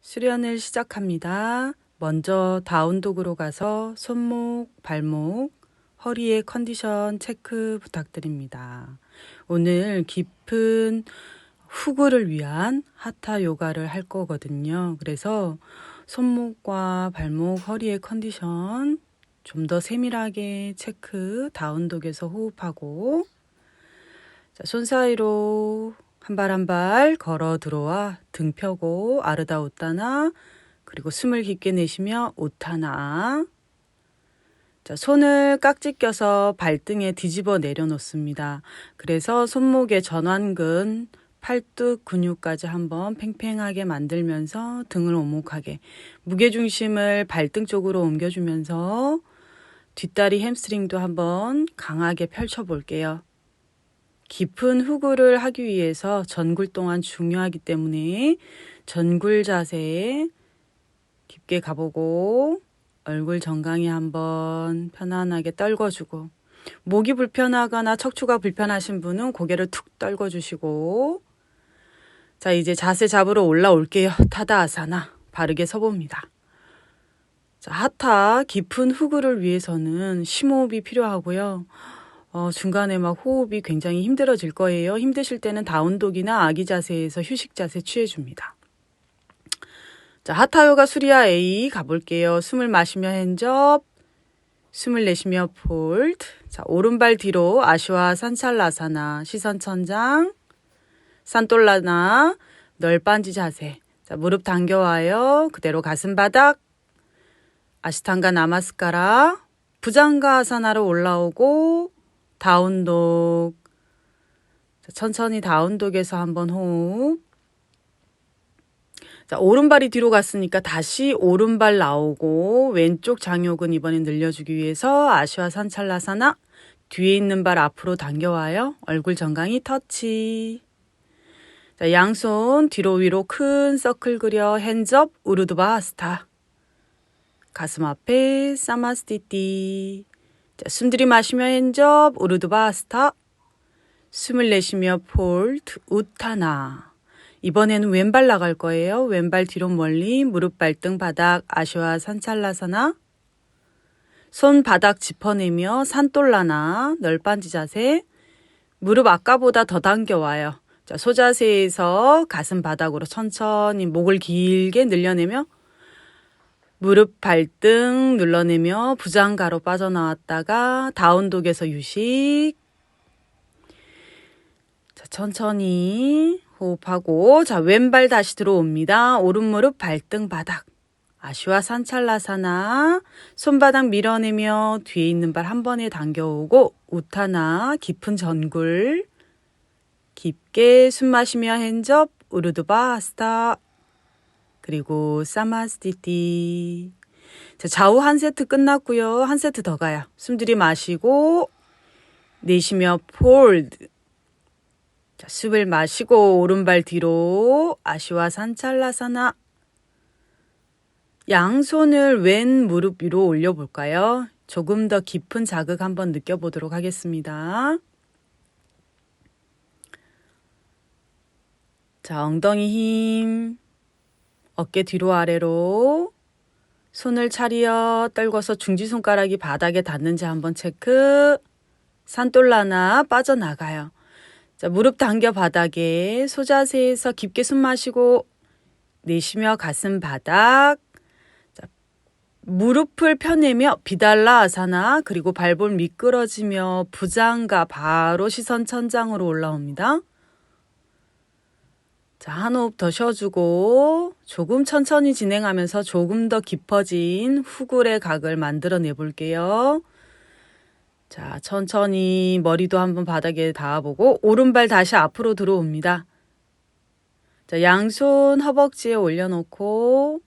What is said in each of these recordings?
수련을 시작합니다. 먼저 다운독으로 가서 손목, 발목, 허리의 컨디션 체크 부탁드립니다. 오늘 깊은 후구를 위한 하타 요가를 할 거거든요. 그래서 손목과 발목, 허리의 컨디션 좀 더 세밀하게 체크, 다운독에서 호흡하고, 손 사이로 한 발 한 발 걸어 들어와 등 펴고 아르다 우타나, 그리고 숨을 깊게 내쉬며 우타나. 손을 깍지 껴서 발등에 뒤집어 내려놓습니다. 그래서 손목의 전완근, 팔뚝 근육까지 한번 팽팽하게 만들면서 등을 오목하게, 무게중심을 발등 쪽으로 옮겨주면서 뒷다리 햄스트링도 한번 강하게 펼쳐볼게요. 깊은 후구를 하기 위해서 전굴 동안 중요하기 때문에 전굴 자세에 깊게 가보고, 얼굴 정강이 한번 편안하게 떨궈주고, 목이 불편하거나 척추가 불편하신 분은 고개를 툭 떨궈주시고, 자, 이제 자세 잡으러 올라올게요. 타다 아사나 바르게 서봅니다. 자, 하타 깊은 후구를 위해서는 심호흡이 필요하고요. 중간에 막 호흡이 굉장히 힘들어질 거예요. 힘드실 때는 다운독이나 아기 자세에서 휴식 자세 취해줍니다. 자, 하타 요가 수리아 A 가볼게요. 숨을 마시며 핸즈업, 숨을 내쉬며 폴드. 자, 오른발 뒤로 아시와 산찰라사나, 시선 천장, 산돌라나, 널빤지 자세. 자, 무릎 당겨와요. 그대로 가슴 바닥, 아시탄가 나마스카라, 부장가 아사나로 올라오고, 다운독. 자, 천천히 다운독에서 한번 호흡. 자, 오른발이 뒤로 갔으니까 다시 오른발 나오고, 왼쪽 장요근 이번엔 늘려주기 위해서 아시와 산찰라사나, 뒤에 있는 발 앞으로 당겨와요. 얼굴 정강이 터치. 자, 양손 뒤로 위로 큰 서클 그려 핸즈업 우르드바스타. 가슴 앞에 사마스티티. 자, 숨 들이마시며 핸즈업 우르드바스타. 숨을 내쉬며 폴드 우타나. 이번에는 왼발 나갈 거예요. 왼발 뒤로 멀리, 무릎 발등 바닥 아시와 산찰라사나. 손 바닥 짚어내며 산돌라나, 널빤지 자세. 무릎 아까보다 더 당겨와요. 자, 소자세에서 가슴 바닥으로 천천히 목을 길게 늘려내며 무릎 발등 눌러내며 부장가로 빠져나왔다가 다운독에서 휴식. 자, 천천히 호흡하고, 자, 왼발 다시 들어옵니다. 오른무릎 발등 바닥 아시와 산찰라사나, 손바닥 밀어내며 뒤에 있는 발 한 번에 당겨오고 우타나, 깊은 전굴. 깊게 숨 마시며 핸즈업 우르드바스타. 그리고 사마스티티. 자, 좌우 한 세트 끝났고요. 한 세트 더 가요. 숨 들이마시고 내쉬며 폴드. 자, 숨을 마시고 오른발 뒤로 아시와 산찰라사나. 양손을 왼 무릎 위로 올려볼까요? 조금 더 깊은 자극 한번 느껴보도록 하겠습니다. 자, 엉덩이 힘, 어깨 뒤로 아래로, 손을 차리어 떨궈서 중지손가락이 바닥에 닿는지 한번 체크. 산돌라나 빠져나가요. 자, 무릎 당겨 바닥에, 소자세에서 깊게 숨 마시고 내쉬며 가슴 바닥. 자, 무릎을 펴내며 비달라 아사나, 그리고 발볼 미끄러지며 부장가 바로 시선 천장으로 올라옵니다. 자, 한 호흡 더 쉬어주고 조금 천천히 진행하면서 조금 더 깊어진 후굴의 각을 만들어내 볼게요. 자, 천천히 머리도 한번 바닥에 닿아보고 오른발 다시 앞으로 들어옵니다. 자, 양손 허벅지에 올려놓고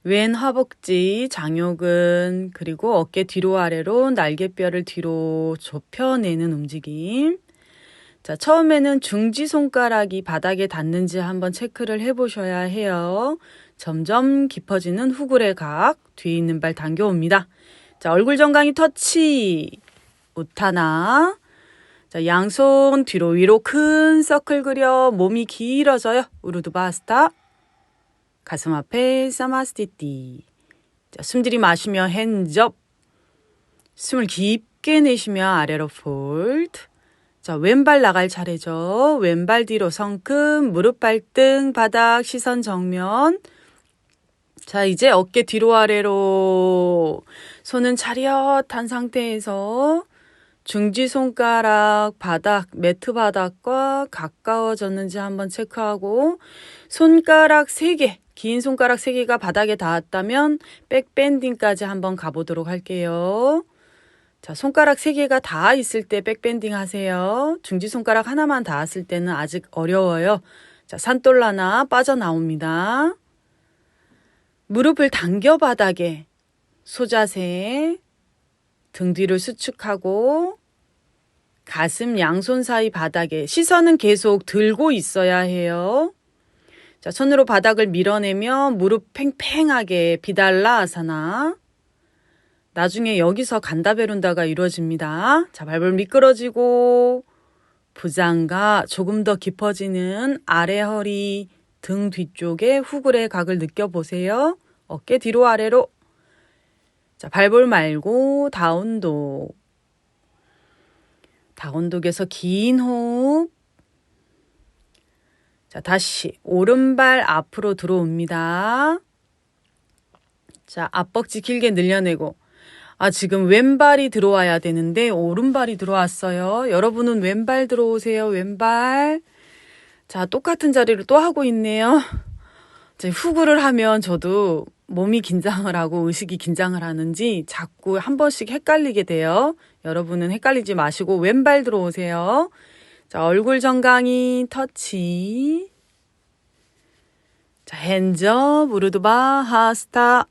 왼 허벅지, 장요근, 그리고 어깨 뒤로 아래로 날개뼈를 뒤로 좁혀내는 움직임. 자, 처음에는 중지손가락이 바닥에 닿는지 한번 체크를 해보셔야 해요. 점점 깊어지는 후굴의 각, 뒤에 있는 발 당겨옵니다. 자, 얼굴 정강이 터치, 우타나. 자, 양손 뒤로 위로 큰 서클 그려 몸이 길어져요. 우르드바스타. 가슴 앞에 사마스티티. 자, 숨 들이마시며 핸즈업. 숨을 깊게 내쉬며 아래로 폴드. 자, 왼발 나갈 차례죠. 왼발 뒤로 성큼, 무릎 발등, 바닥, 시선 정면. 자, 이제 어깨 뒤로 아래로 손은 차렷한 상태에서 중지 손가락 바닥, 매트 바닥과 가까워졌는지 한번 체크하고 손가락 3개, 긴 손가락 3개가 바닥에 닿았다면 백밴딩까지 한번 가보도록 할게요. 자, 손가락 3개가 닿아 있을 때 백밴딩 하세요. 중지 손가락 하나만 닿았을 때는 아직 어려워요. 자, 산돌라나 빠져나옵니다. 무릎을 당겨 바닥에 소자세, 등 뒤를 수축하고 가슴 양손 사이 바닥에 시선은 계속 들고 있어야 해요. 자, 손으로 바닥을 밀어내며 무릎 팽팽하게 비달라 아사나. 나중에 여기서 간다베룬다가 이루어집니다. 자, 발볼 미끄러지고 부장과 조금 더 깊어지는 아래 허리, 등 뒤쪽에 후굴의 각을 느껴보세요. 어깨 뒤로 아래로. 자, 발볼 말고 다운독. 다운독에서 긴 호흡. 자, 다시 오른발 앞으로 들어옵니다. 자, 앞벅지 길게 늘려내고. 지금 왼발이 들어와야 되는데 오른발이 들어왔어요. 여러분은 왼발 들어오세요. 왼발. 자, 똑같은 자리를 또 하고 있네요. 자, 후구를 하면 저도 몸이 긴장을 하고 의식이 긴장을 하는지 자꾸 한 번씩 헷갈리게 돼요. 여러분은 헷갈리지 마시고 왼발 들어오세요. 자, 얼굴 정강이 터치. 자, 핸즈업, 우르두바, 하스타,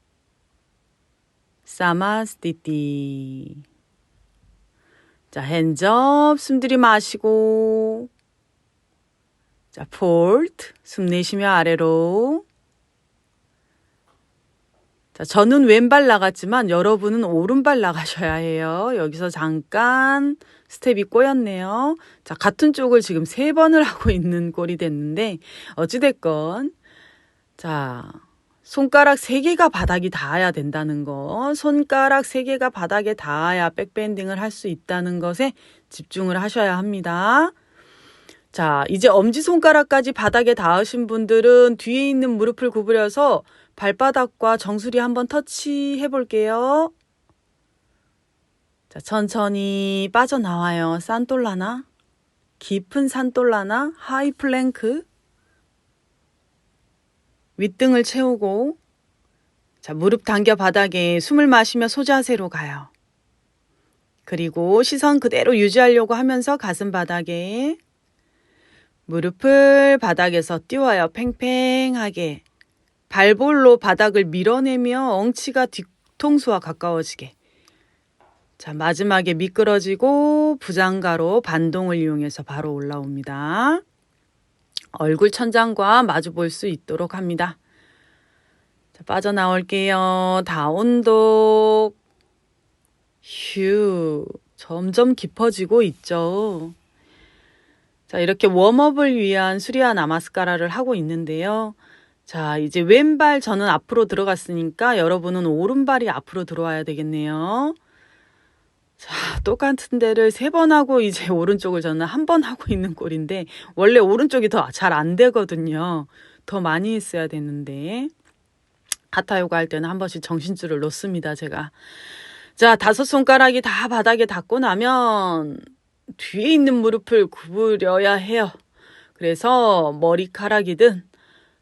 사마스티티. 자, 핸즈업, 숨 들이마시고. 자, 폴트, 숨 내쉬며 아래로. 자, 저는 왼발 나갔지만 여러분은 오른발 나가셔야 해요. 여기서 잠깐 스텝이 꼬였네요. 자, 같은 쪽을 지금 3번을 하고 있는 꼴이 됐는데 어찌됐건 자, 손가락 3개가 바닥이 닿아야 된다는 거, 손가락 3개가 바닥에 닿아야 백밴딩을 할 수 있다는 것에 집중을 하셔야 합니다. 자, 이제 엄지손가락까지 바닥에 닿으신 분들은 뒤에 있는 무릎을 구부려서 발바닥과 정수리 한번 터치해 볼게요. 자, 천천히 빠져나와요. 산돌라나, 깊은 산돌라나, 하이 플랭크. 윗등을 채우고, 자, 무릎 당겨 바닥에 숨을 마시며 소자세로 가요. 그리고 시선 그대로 유지하려고 하면서 가슴 바닥에 무릎을 바닥에서 띄워요. 팽팽하게. 발볼로 바닥을 밀어내며 엉치가 뒤통수와 가까워지게. 자, 마지막에 미끄러지고 부장가로 반동을 이용해서 바로 올라옵니다. 얼굴 천장과 마주 볼 수 있도록 합니다. 자, 빠져나올게요. 다운독. 휴. 점점 깊어지고 있죠. 자, 이렇게 웜업을 위한 수리아 나마스카라를 하고 있는데요. 자, 이제 왼발 저는 앞으로 들어갔으니까 여러분은 오른발이 앞으로 들어와야 되겠네요. 자, 똑같은 데를 3번 하고 이제 오른쪽을 저는 1번 하고 있는 꼴인데 원래 오른쪽이 더 잘 안 되거든요. 더 많이 했어야 되는데 하타 요가 할 때는 한 번씩 정신줄을 놓습니다, 제가. 자, 5손가락이 다 바닥에 닿고 나면 뒤에 있는 무릎을 구부려야 해요. 그래서 머리카락이든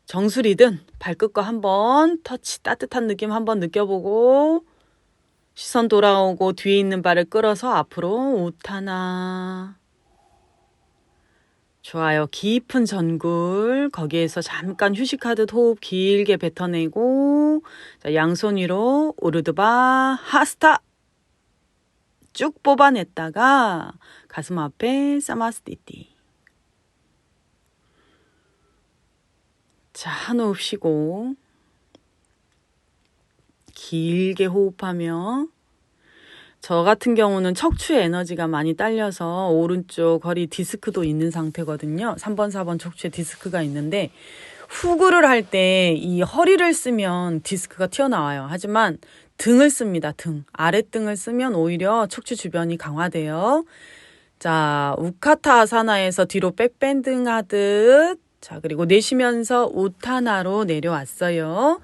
정수리든 발끝과 한번 터치, 따뜻한 느낌 한번 느껴보고 시선 돌아오고 뒤에 있는 발을 끌어서 앞으로 우타나. 좋아요. 깊은 전굴. 거기에서 잠깐 휴식하듯 호흡 길게 뱉어내고 자, 양손 위로 우르드바 하스타. 쭉 뽑아냈다가 가슴 앞에 사마스티티. 자, 한 호흡 쉬고 길게 호흡하며 저 같은 경우는 척추의 에너지가 많이 딸려서 오른쪽 허리 디스크도 있는 상태거든요. 3번, 4번 척추에 디스크가 있는데 후구를 할 때 이 허리를 쓰면 디스크가 튀어나와요. 하지만 등을 씁니다. 등. 아랫등을 쓰면 오히려 척추 주변이 강화돼요. 자, 우카타 아사나에서 뒤로 백밴딩 하듯. 자, 그리고 내쉬면서 우타나로 내려왔어요.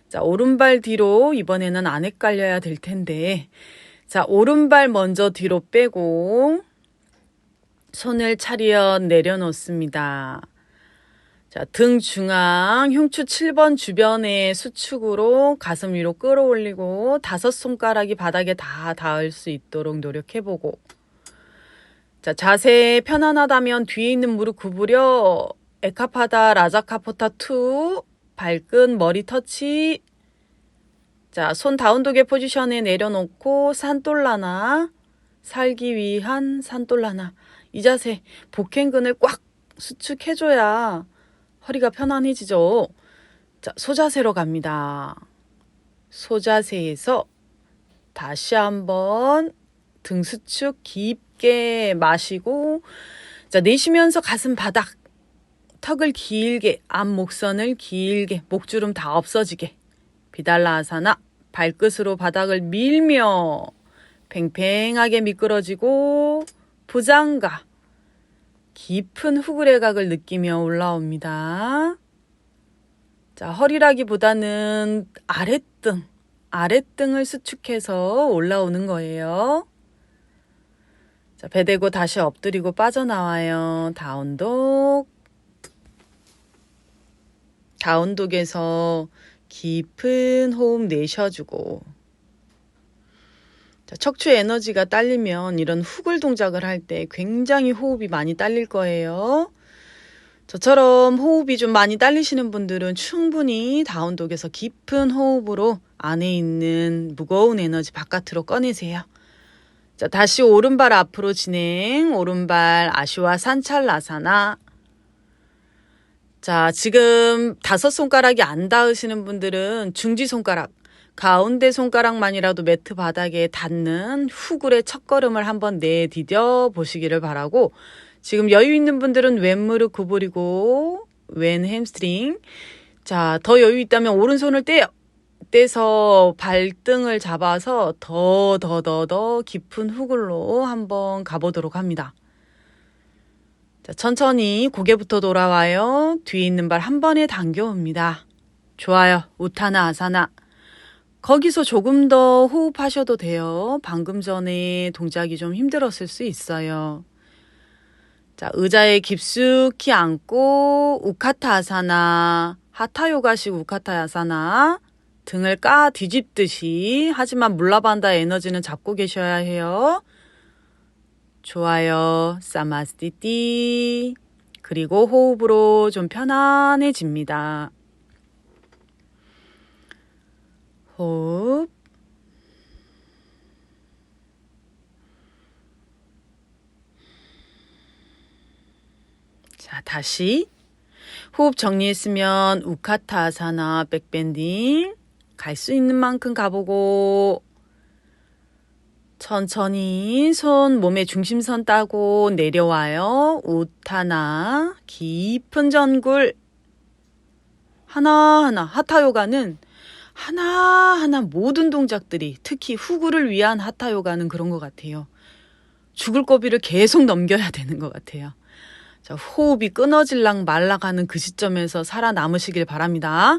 자, 오른발 뒤로 이번에는 안 헷갈려야 될 텐데. 자, 오른발 먼저 뒤로 빼고 손을 차려 내려놓습니다. 자, 등 중앙 흉추 7번 주변의 수축으로 가슴 위로 끌어올리고 5손가락이 바닥에 다 닿을 수 있도록 노력해보고, 자, 자세 편안하다면 뒤에 있는 무릎 구부려 에카파다 라자카포타 2 발끝 머리 터치. 자, 손 다운도게 포지션에 내려놓고 산돌라나, 살기 위한 산돌라나. 이 자세 복행근을 꽉 수축해줘야 허리가 편안해지죠. 자, 소자세로 갑니다. 소자세에서 다시 한번 등 수축 깊게 마시고, 자, 내쉬면서 가슴 바닥, 턱을 길게, 앞 목선을 길게, 목주름 다 없어지게. 비달라아사나, 발끝으로 바닥을 밀며 팽팽하게 미끄러지고 부장가, 깊은 후굴의 느끼며 올라옵니다. 자, 허리라기보다는 아랫등을 수축해서 올라오는 거예요. 자, 배 대고 다시 엎드리고 빠져나와요. 다운독에서 깊은 호흡 내쉬어주고, 자, 척추 에너지가 딸리면 이런 후굴 동작을 할 때 굉장히 호흡이 많이 딸릴 거예요. 저처럼 호흡이 좀 많이 딸리시는 분들은 충분히 다운독에서 깊은 호흡으로 안에 있는 무거운 에너지 바깥으로 꺼내세요. 자, 다시 오른발 앞으로 진행. 오른발 아시와 산찰라사나. 자, 지금 5손가락이 안 닿으시는 분들은 중지손가락, 가운데 손가락만이라도 매트 바닥에 닿는 후굴의 첫걸음을 한번 내디뎌 보시기를 바라고, 지금 여유 있는 분들은 왼무릎 구부리고 왼 햄스트링. 자, 더 여유 있다면 오른손을 떼서 발등을 잡아서 더 깊은 후굴로 한번 가보도록 합니다. 자, 천천히 고개부터 돌아와요. 뒤에 있는 발 한 번에 당겨옵니다. 좋아요. 우타나 아사나. 거기서 조금 더 호흡하셔도 돼요. 방금 전에 동작이 좀 힘들었을 수 있어요. 자, 의자에 깊숙이 앉고 우카타 아사나, 하타 요가식 우카타 아사나. 등을 까 뒤집듯이, 하지만 물라반다 에너지는 잡고 계셔야 해요. 좋아요. 사마스티티. 그리고 호흡으로 좀 편안해집니다. 호흡. 자, 다시 호흡 정리했으면 우카타 아사나 백밴딩 갈 수 있는 만큼 가보고, 천천히 손 몸의 중심선 따고 내려와요. 우타나, 깊은 전굴. 하나하나, 하타요가는 하나하나 모든 동작들이, 특히 후구를 위한 하타요가는 그런 것 같아요. 죽을 고비를 계속 넘겨야 되는 것 같아요. 자, 호흡이 끊어질랑 말라가는 그 시점에서 살아남으시길 바랍니다.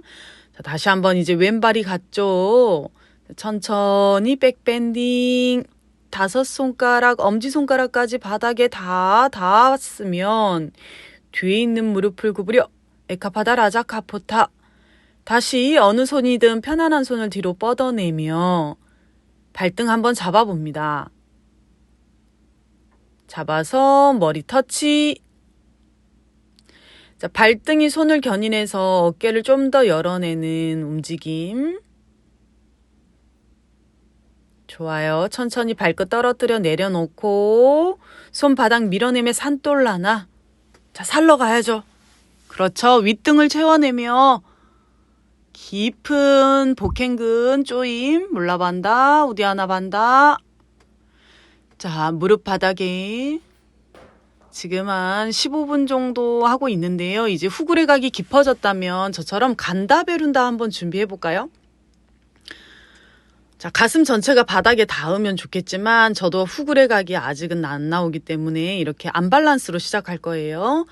자, 다시 한번 이제 왼발이 갔죠. 천천히 백밴딩. 5손가락, 엄지손가락까지 바닥에 다 닿았으면 뒤에 있는 무릎을 구부려 에카파다 라자카포타. 다시 어느 손이든 편안한 손을 뒤로 뻗어내며 발등 한번 잡아봅니다. 잡아서 머리 터치. 자, 발등이 손을 견인해서 어깨를 좀 더 열어내는 움직임. 좋아요. 천천히 발끝 떨어뜨려 내려놓고 손바닥 밀어내며 산돌라나. 자, 살러 가야죠. 그렇죠. 윗등을 채워내며 깊은 복행근 조임, 물라반다, 우디아나 반다. 자, 무릎 바닥에 지금 한 15분 정도 하고 있는데요. 이제 후구레각이 깊어졌다면 저처럼 간다베룬다 한번 준비해 볼까요? 자, 가슴 전체가 바닥에 닿으면 좋겠지만 저도 후구레각이 아직은 안 나오기 때문에 이렇게 안밸런스로 시작할 거예요.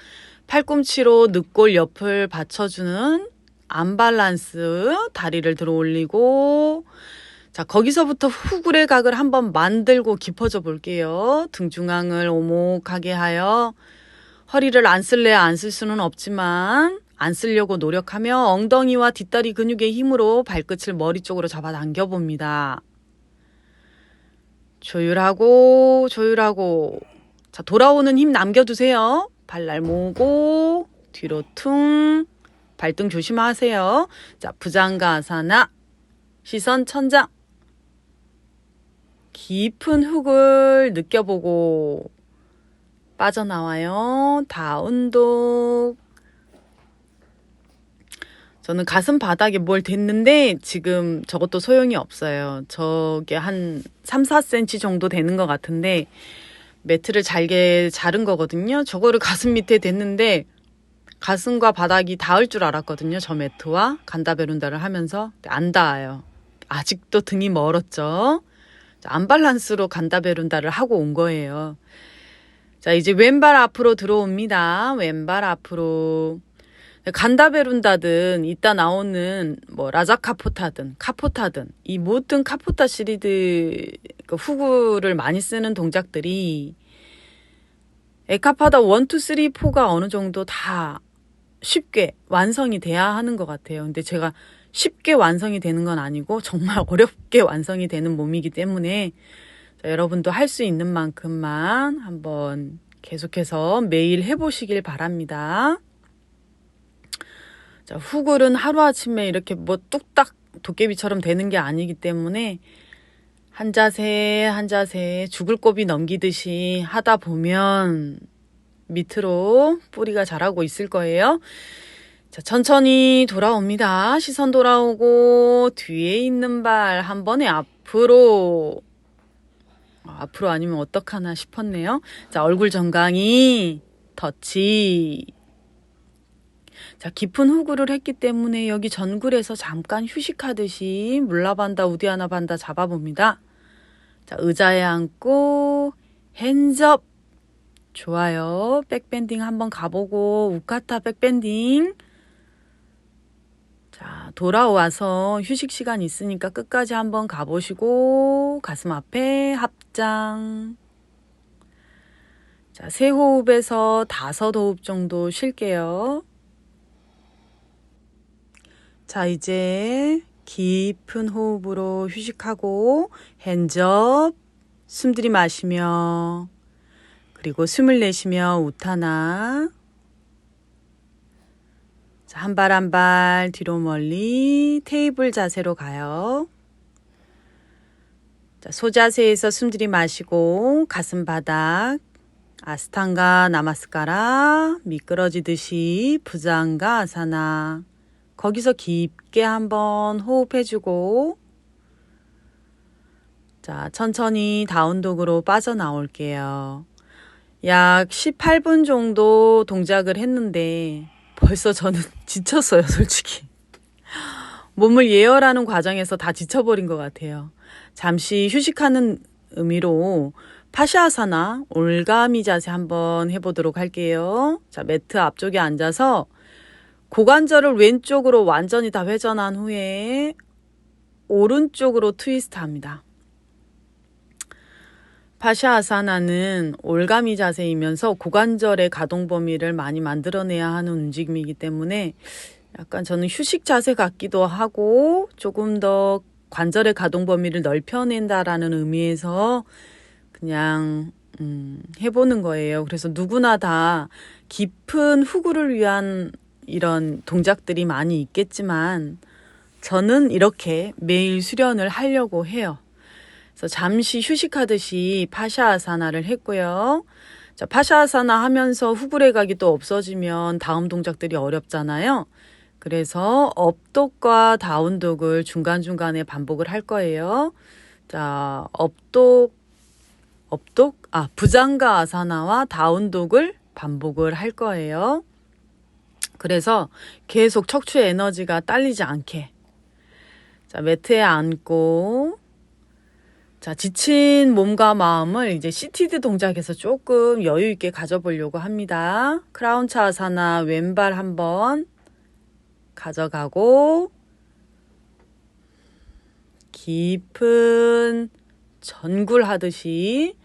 팔꿈치로 늑골 옆을 받쳐주는 안밸런스, 다리를 들어 올리고, 자, 거기서부터 후구레각을 한번 만들고 깊어져 볼게요. 등 중앙을 오목하게 하여 허리를 안 쓸래 안 쓸 수는 없지만 안 쓰려고 노력하며 엉덩이와 뒷다리 근육의 힘으로 발끝을 머리 쪽으로 잡아당겨 봅니다. 조율하고 조율하고. 자, 돌아오는 힘 남겨두세요. 발날 모으고 뒤로 퉁. 발등 조심하세요. 자, 부장가사나 시선 천장. 깊은 훅을 느껴보고 빠져나와요. 다운독. 저는 가슴 바닥에 뭘 댔는데 지금 저것도 소용이 없어요. 저게 한 3, 4cm 정도 되는 것 같은데 매트를 잘게 자른 거거든요. 저거를 가슴 밑에 댔는데 가슴과 바닥이 닿을 줄 알았거든요. 저 매트와 간다베룬다를 하면서 안 닿아요. 아직도 등이 멀었죠. 안밸런스로 간다베룬다를 하고 온 거예요. 자, 이제 왼발 앞으로 들어옵니다. 왼발 앞으로. 간다베룬다든 이따 나오는 뭐 라자카포타든 카포타든 이 모든 카포타 시리즈 후구를 많이 쓰는 동작들이 에카파다 1, 2, 3, 4가 어느 정도 다 쉽게 완성이 돼야 하는 것 같아요. 근데 제가 쉽게 완성이 되는 건 아니고 정말 어렵게 완성이 되는 몸이기 때문에 자, 여러분도 할 수 있는 만큼만 한번 계속해서 매일 해보시길 바랍니다. 자, 후굴은 하루아침에 이렇게 뭐 뚝딱 도깨비처럼 되는 게 아니기 때문에 한 자세 한 자세 죽을 고비 넘기듯이 하다 보면 밑으로 뿌리가 자라고 있을 거예요. 자, 천천히 돌아옵니다. 시선 돌아오고 뒤에 있는 발 한 번에 앞으로. 앞으로 아니면 어떡하나 싶었네요. 자, 얼굴 정강이 터치. 자, 깊은 후구를 했기 때문에 여기 전굴에서 잠깐 휴식하듯이 물라반다 우디아나 반다 잡아봅니다. 자, 의자에 앉고 핸즈업. 좋아요. 백밴딩 한번 가보고 우카타 백밴딩. 자, 돌아와서 휴식 시간 있으니까 끝까지 한번 가보시고 가슴 앞에 합장. 자, 3호흡에서 5호흡 정도 쉴게요. 자, 이제 깊은 호흡으로 휴식하고 핸즈업. 숨 들이마시며 그리고 숨을 내쉬며 우타나. 자, 한 발 한 발 뒤로 멀리 테이블 자세로 가요. 자, 소자세에서 숨 들이마시고 가슴 바닥. 아스탕가 나마스카라 미끄러지듯이 부장가 아사나. 거기서 깊게 한번 호흡해주고 자, 천천히 다운독으로 빠져나올게요. 약 18분 정도 동작을 했는데 벌써 저는 지쳤어요, 솔직히. 몸을 예열하는 과정에서 다 지쳐버린 것 같아요. 잠시 휴식하는 의미로 파샤아사나 올가미 자세 한번 해보도록 할게요. 자, 매트 앞쪽에 앉아서 고관절을 왼쪽으로 완전히 다 회전한 후에 오른쪽으로 트위스트 합니다. 파샤아사나는 올가미 자세이면서 고관절의 가동 범위를 많이 만들어내야 하는 움직임이기 때문에 약간 저는 휴식 자세 같기도 하고 조금 더 관절의 가동 범위를 넓혀낸다라는 의미에서 그냥 해보는 거예요. 그래서 누구나 다 깊은 후구를 위한 이런 동작들이 많이 있겠지만 저는 이렇게 매일 수련을 하려고 해요. 그래서 잠시 휴식하듯이 파샤아사나를 했고요. 자, 파샤아사나 하면서 후구레각이 또 없어지면 다음 동작들이 어렵잖아요. 그래서 업독과 다운독을 중간중간에 반복을 할 거예요. 자, 부장가 아사나와 다운독을 반복을 할 거예요. 그래서 계속 척추 에너지가 딸리지 않게. 자, 매트에 앉고, 자, 지친 몸과 마음을 이제 시티드 동작에서 조금 여유 있게 가져보려고 합니다. 크라운치 아사나 왼발 한번 가져가고, 깊은 전굴 하듯이.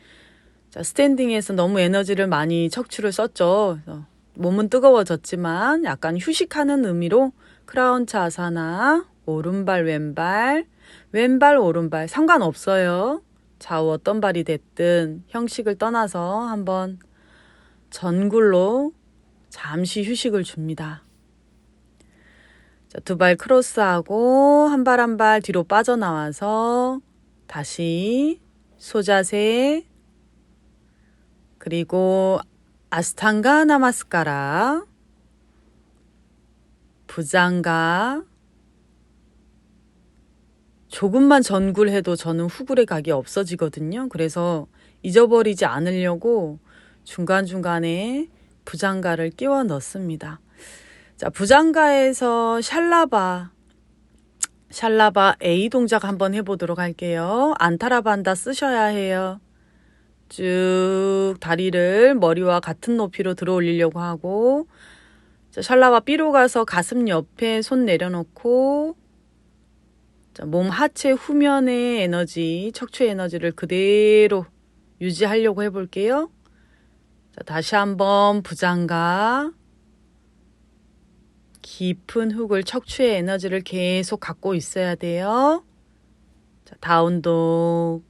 자, 스탠딩에서 너무 에너지를 많이 척추를 썼죠. 그래서 몸은 뜨거워졌지만 약간 휴식하는 의미로 크라운치 아사나, 오른발 왼발, 왼발 오른발 상관없어요. 좌우 어떤 발이 됐든 형식을 떠나서 한번 전굴로 잠시 휴식을 줍니다. 자, 두 발 크로스하고 한 발 한 발 뒤로 빠져나와서 다시 소자세, 그리고 아스탕가 나마스카라, 부장가. 조금만 전굴해도 저는 후굴의 각이 없어지거든요. 그래서 잊어버리지 않으려고 중간중간에 부장가를 끼워 넣습니다. 자, 부장가에서 샬라바 A 동작 한번 해보도록 할게요. 안타라반다 쓰셔야 해요. 쭉 다리를 머리와 같은 높이로 들어 올리려고 하고, 자, 샬라바 B로 가서 가슴 옆에 손 내려놓고, 자, 몸 하체 후면의 에너지, 척추 에너지를 그대로 유지하려고 해볼게요. 자, 다시 한번 부장가. 깊은 훅을 척추의 에너지를 계속 갖고 있어야 돼요. 자, 다운독.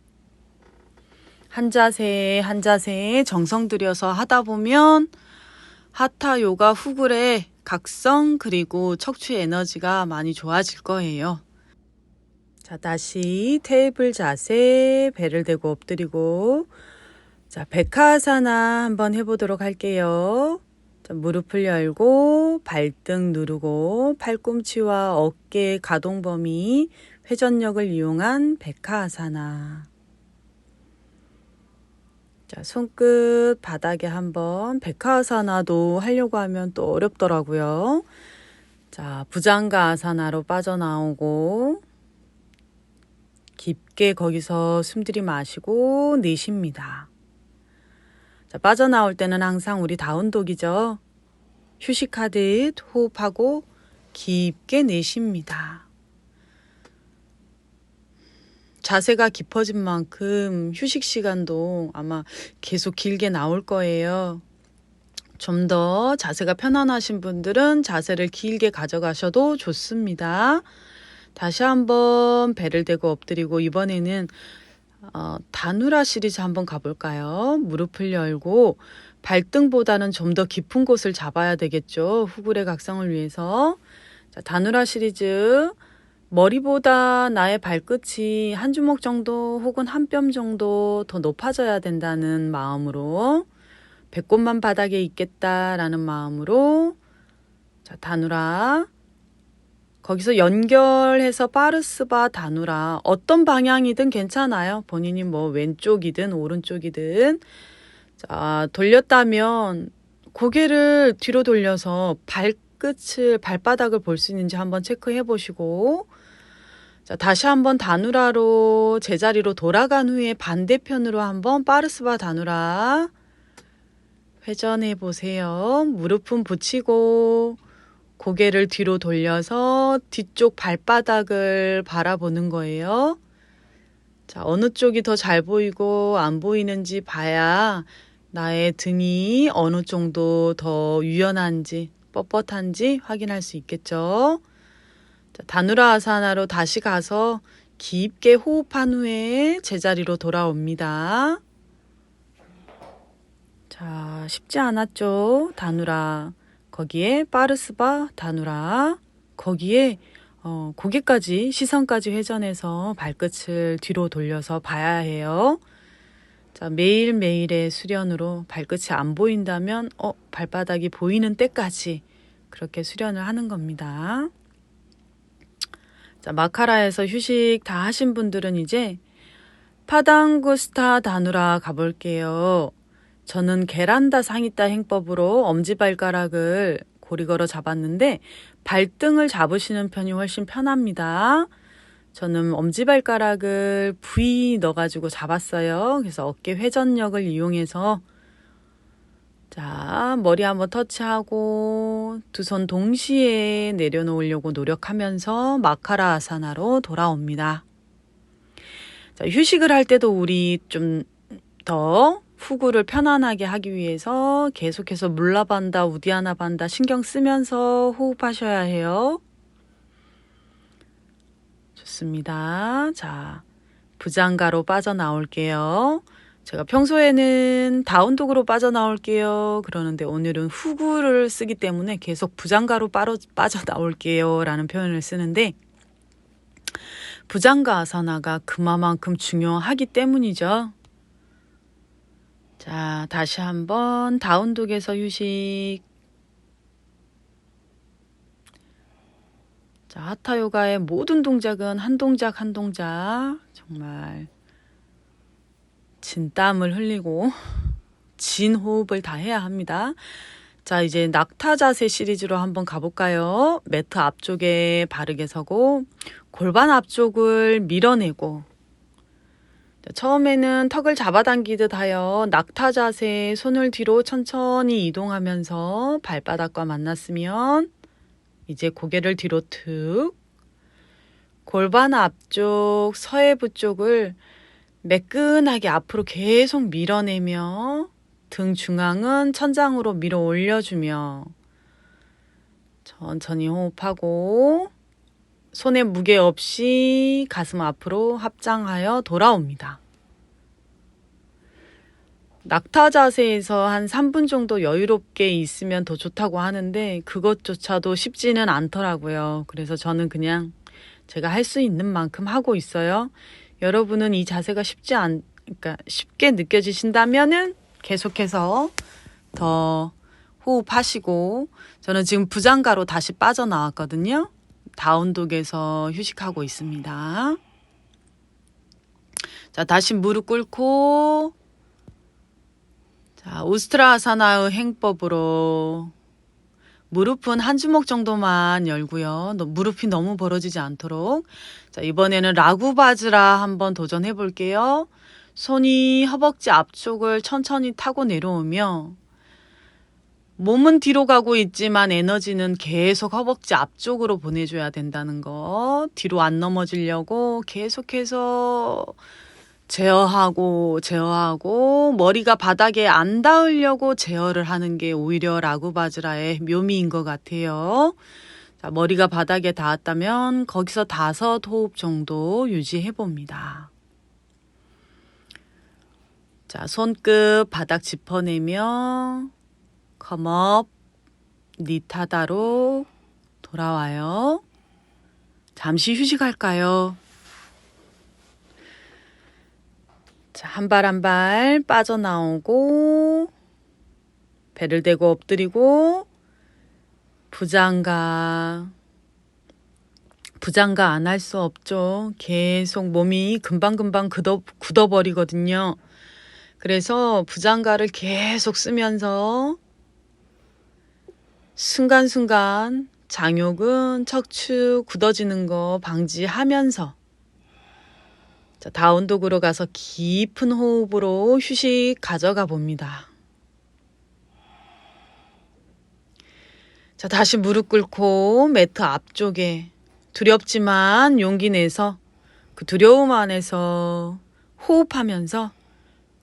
한 자세 정성 들여서 하다 보면 하타 요가 후굴의 각성 그리고 척추 에너지가 많이 좋아질 거예요. 자, 다시 테이블 자세, 배를 대고 엎드리고, 자, 백하아사나 한번 해보도록 할게요. 자, 무릎을 열고 발등 누르고 팔꿈치와 어깨 가동 범위 회전력을 이용한 백하아사나. 자, 손끝 바닥에 한번 백하아사나도 하려고 하면 또 어렵더라고요. 자, 부장가 아사나로 빠져나오고 깊게 거기서 숨 들이마시고 내쉽니다. 자, 빠져나올 때는 항상 우리 다운독이죠. 휴식하듯 호흡하고 깊게 내쉽니다. 자세가 깊어진 만큼 휴식 시간도 아마 계속 길게 나올 거예요. 좀 더 자세가 편안하신 분들은 자세를 길게 가져가셔도 좋습니다. 다시 한번 배를 대고 엎드리고 이번에는 다누라 시리즈 한번 가볼까요? 무릎을 열고 발등보다는 좀 더 깊은 곳을 잡아야 되겠죠. 후굴의 각성을 위해서. 자, 다누라 시리즈. 머리보다 나의 발끝이 한 주먹 정도 혹은 한 뼘 정도 더 높아져야 된다는 마음으로, 배꼽만 바닥에 있겠다라는 마음으로, 자, 다누라. 거기서 연결해서 파르스바 다누라. 어떤 방향이든 괜찮아요. 본인이 뭐 왼쪽이든 오른쪽이든. 자, 돌렸다면 고개를 뒤로 돌려서 발바닥을 볼 수 있는지 한번 체크해 보시고, 자, 다시 한번 다누라로 제자리로 돌아간 후에 반대편으로 한번 파르스바 다누라 회전해 보세요. 무릎은 붙이고 고개를 뒤로 돌려서 뒤쪽 발바닥을 바라보는 거예요. 자, 어느 쪽이 더 잘 보이고 안 보이는지 봐야 나의 등이 어느 정도 더 유연한지 뻣뻣한지 확인할 수 있겠죠. 자, 다누라 아사나로 다시 가서 깊게 호흡한 후에 제자리로 돌아옵니다. 자, 쉽지 않았죠? 다누라. 거기에 파르스바 다누라. 거기에 고개까지 시선까지 회전해서 발끝을 뒤로 돌려서 봐야 해요. 자, 매일매일의 수련으로 발끝이 안 보인다면 발바닥이 보이는 때까지 그렇게 수련을 하는 겁니다. 자, 마카라에서 휴식 다 하신 분들은 이제 파당구스타 다누라 가볼게요. 저는 게란다 상이따 행법으로 엄지발가락을 고리걸어 잡았는데 발등을 잡으시는 편이 훨씬 편합니다. 저는 엄지발가락을 V 넣어가지고 잡았어요. 그래서 어깨 회전력을 이용해서 자, 머리 한번 터치하고 두 손 동시에 내려놓으려고 노력하면서 마카라 아사나로 돌아옵니다. 자, 휴식을 할 때도 우리 좀 더 후구를 편안하게 하기 위해서 계속해서 물라반다, 우디아나반다 신경 쓰면서 호흡하셔야 해요. 좋습니다. 자, 부장가로 빠져나올게요. 제가 평소에는 다운독으로 빠져나올게요 그러는데 오늘은 후구를 쓰기 때문에 계속 부장가로 빠져나올게요 라는 표현을 쓰는데 부장가 아사나가 그만큼 중요하기 때문이죠. 자, 다시 한번 다운독에서 휴식. 자, 하타 요가의 모든 동작은 한 동작 한 동작 정말 진땀을 흘리고 진 호흡을 다 해야 합니다. 자, 이제 낙타 자세 시리즈로 한번 가볼까요? 매트 앞쪽에 바르게 서고 골반 앞쪽을 밀어내고 자, 처음에는 턱을 잡아당기듯 하여 낙타 자세 손을 뒤로 천천히 이동하면서 발바닥과 만났으면 이제 고개를 뒤로 툭 골반 앞쪽 서해부 쪽을 매끈하게 앞으로 계속 밀어내며 등 중앙은 천장으로 밀어 올려주며 천천히 호흡하고 손에 무게 없이 가슴 앞으로 합장하여 돌아옵니다. 낙타 자세에서 한 3분 정도 여유롭게 있으면 더 좋다고 하는데 그것조차도 쉽지는 않더라고요. 그래서 저는 그냥 제가 할 수 있는 만큼 하고 있어요. 여러분은 이 자세가 그러니까 쉽게 느껴지신다면은 계속해서 더 호흡하시고 저는 지금 부장가로 다시 빠져나왔거든요. 다운독에서 휴식하고 있습니다. 자, 다시 무릎 꿇고 자, 우스트라아사나의 행법으로 무릎은 한 주먹 정도만 열고요. 무릎이 너무 벌어지지 않도록. 자, 이번에는 라구바즈라 한번 도전해 볼게요. 손이 허벅지 앞쪽을 천천히 타고 내려오며 몸은 뒤로 가고 있지만 에너지는 계속 허벅지 앞쪽으로 보내줘야 된다는 거. 뒤로 안 넘어지려고 계속해서 제어하고 머리가 바닥에 안 닿으려고 제어를 하는 게 오히려 라구바즈라의 묘미인 것 같아요. 자, 머리가 바닥에 닿았다면 거기서 5 호흡 정도 유지해 봅니다. 자, 손끝 바닥 짚어내며 컴업, 니타다로 돌아와요. 잠시 휴식할까요? 자, 한 발 한 발 빠져나오고 배를 대고 엎드리고 부장가 안 할 수 없죠. 계속 몸이 금방금방 굳어버리거든요. 그래서 부장가를 계속 쓰면서 순간순간 장요근, 척추 굳어지는 거 방지하면서 자, 다운독으로 가서 깊은 호흡으로 휴식 가져가 봅니다. 자, 다시 무릎 꿇고 매트 앞쪽에 두렵지만 용기 내서 그 두려움 안에서 호흡하면서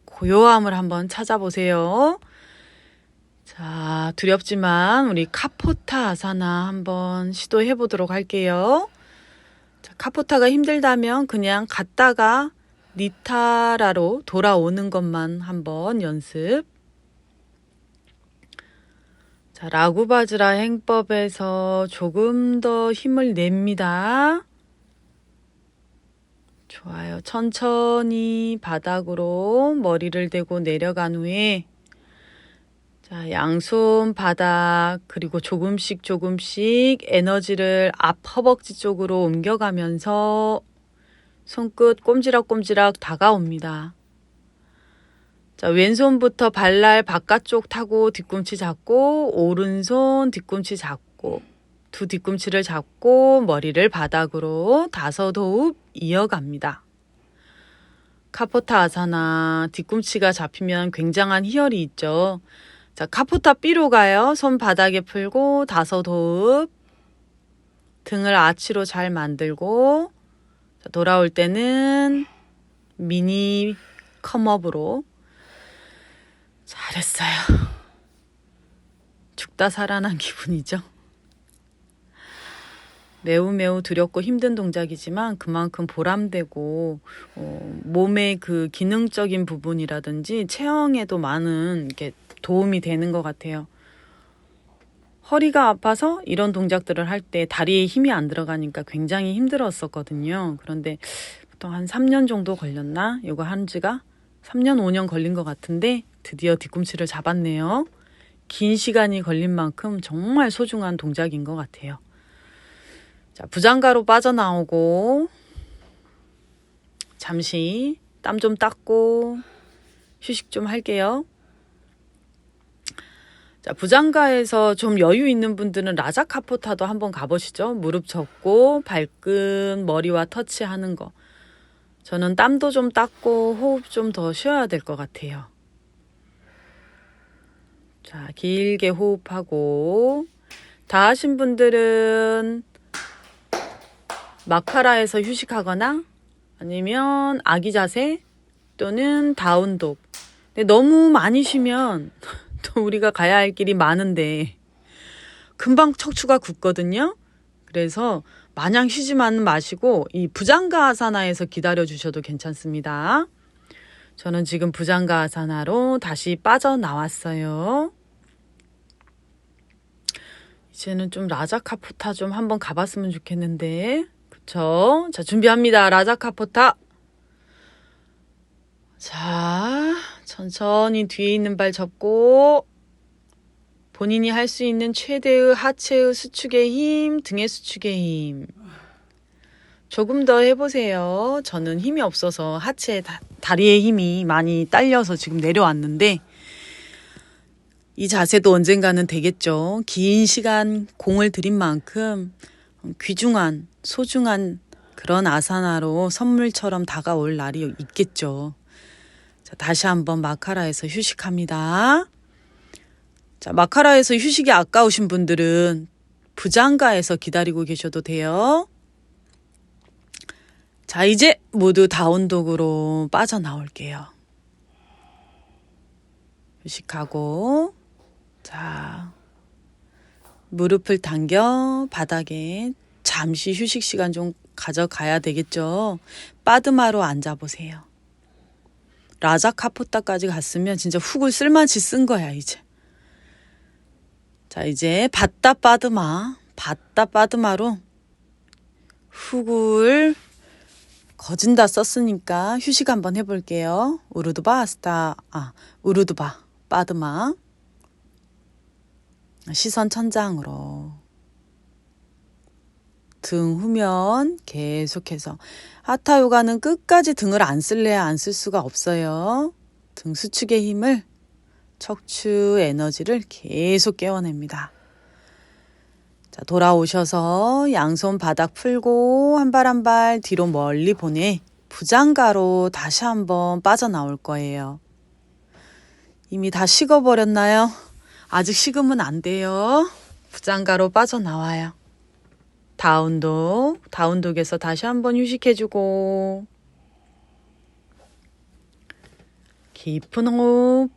고요함을 한번 찾아보세요. 자, 두렵지만 우리 카포타 아사나 한번 시도해 보도록 할게요. 자, 카포타가 힘들다면 그냥 갔다가 니타라로 돌아오는 것만 한번 연습. 자, 라구바즈라 행법에서 조금 더 힘을 냅니다. 좋아요. 천천히 바닥으로 머리를 대고 내려간 후에 자, 양손 바닥 그리고 조금씩 에너지를 앞 허벅지 쪽으로 옮겨가면서 손끝 꼼지락꼼지락 다가옵니다. 자, 왼손부터 발날 바깥쪽 타고 뒤꿈치 잡고, 오른손 뒤꿈치 잡고, 두 뒤꿈치를 잡고 머리를 바닥으로 5호흡 이어갑니다. 카포타 아사나, 뒤꿈치가 잡히면 굉장한 희열이 있죠. 자, 카포타 B로 가요. 손 바닥에 풀고 5호흡. 등을 아치로 잘 만들고, 자, 돌아올 때는 미니 컴업으로. 잘했어요. 죽다 살아난 기분이죠. 매우 두렵고 힘든 동작이지만 그만큼 보람되고 몸의 그 기능적인 부분이라든지 체형에도 많은 이렇게 도움이 되는 것 같아요. 허리가 아파서 이런 동작들을 할 때 다리에 힘이 안 들어가니까 굉장히 힘들었었거든요. 그런데 보통 한 3년 정도 걸렸나? 이거 한 지가 3년, 5년 걸린 것 같은데 드디어 뒤꿈치를 잡았네요. 긴 시간이 걸린 만큼 정말 소중한 동작인 것 같아요. 자, 부장가로 빠져나오고 잠시 땀 좀 닦고 휴식 좀 할게요. 자, 부장가에서 좀 여유 있는 분들은 라자카포타도 한번 가보시죠. 무릎 접고 발끝 머리와 터치하는 거. 저는 땀도 좀 닦고 호흡 좀 더 쉬어야 될 것 같아요. 자, 길게 호흡하고 다 하신 분들은 마카라에서 휴식하거나 아니면 아기 자세 또는 다운독. 근데 너무 많이 쉬면 또 우리가 가야 할 길이 많은데 금방 척추가 굳거든요. 그래서 마냥 쉬지만 마시고 이 부장가 아사나에서 기다려 주셔도 괜찮습니다. 저는 지금 부장가 아사나로 다시 빠져나왔어요. 이제는 좀 라자카포타 좀 한번 가봤으면 좋겠는데. 그쵸? 자, 준비합니다. 라자카포타. 자, 천천히 뒤에 있는 발 접고 본인이 할 수 있는 최대의 하체의 수축의 힘, 등의 수축의 힘. 조금 더 해보세요. 저는 힘이 없어서 하체, 다리에 힘이 많이 딸려서 지금 내려왔는데 이 자세도 언젠가는 되겠죠. 긴 시간 공을 들인 만큼 귀중한, 소중한 그런 아사나로 선물처럼 다가올 날이 있겠죠. 자, 다시 한번 마카라에서 휴식합니다. 자, 마카라에서 휴식이 아까우신 분들은 부장가에서 기다리고 계셔도 돼요. 자, 이제 모두 다운독으로 빠져나올게요. 휴식하고, 자, 무릎을 당겨 바닥에 잠시 휴식 시간 좀 가져가야 되겠죠. 빠드마로 앉아보세요. 라자카포타까지 갔으면 진짜 훅을 쓸만치 쓴 거야, 이제. 자, 이제 바따 빠드마로 훅을 거진다 썼으니까 휴식 한번 해볼게요. 우르드바 빠드마. 시선 천장으로. 등 후면 계속해서. 하타 요가는 끝까지 등을 안 쓸래야 안 쓸 수가 없어요. 등 수축의 힘을, 척추 에너지를 계속 깨워냅니다. 자, 돌아오셔서 양손 바닥 풀고 한 발 한 발 뒤로 멀리 보내 부장가로 다시 한번 빠져나올 거예요. 이미 다 식어버렸나요? 아직 식으면 안 돼요. 부장가로 빠져나와요. 다운독에서 다시 한번 휴식해주고 깊은 호흡.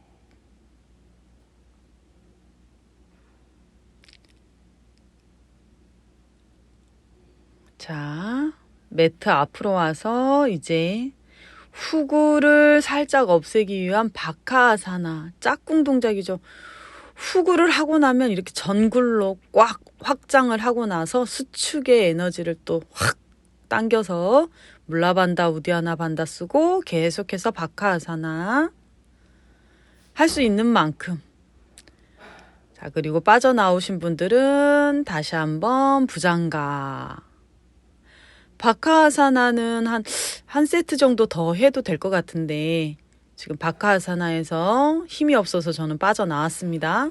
자, 매트 앞으로 와서 이제 후구를 살짝 없애기 위한 바카아사나, 짝꿍 동작이죠. 후구를 하고 나면 이렇게 전굴로 꽉 확장을 하고 나서 수축의 에너지를 또 확 당겨서 물라반다, 우디아나 반다 쓰고 계속해서 바카아사나 할 수 있는 만큼. 자, 그리고 빠져나오신 분들은 다시 한번 부장가. 바카아사나는 한 세트 정도 더 해도 될 것 같은데 지금 바카아사나에서 힘이 없어서 저는 빠져나왔습니다.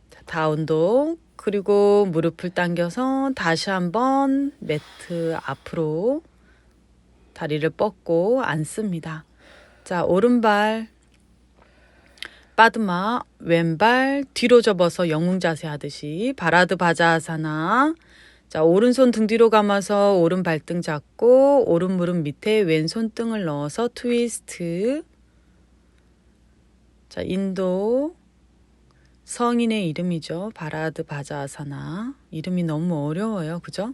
자, 다운독. 그리고 무릎을 당겨서 다시 한번 매트 앞으로 다리를 뻗고 앉습니다. 자, 오른발 빠드마, 왼발 뒤로 접어서 영웅 자세 하듯이 바라드 바자아사나. 자, 오른손 등 뒤로 감아서 오른 발등 잡고 오른 무릎 밑에 왼손 등을 넣어서 트위스트. 자, 인도 성인의 이름이죠. 바라드 바자아사나. 이름이 너무 어려워요. 그죠?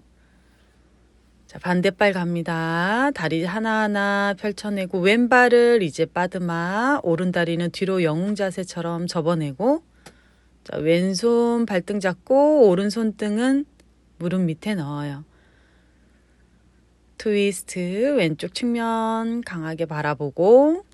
자, 반대발 갑니다. 다리 하나하나 펼쳐내고 왼발을 이제 빠드마, 오른다리는 뒤로 영웅 자세처럼 접어내고, 자, 왼손 발등 잡고 오른손 등은 무릎 밑에 넣어요. 트위스트, 왼쪽 측면 강하게 바라보고,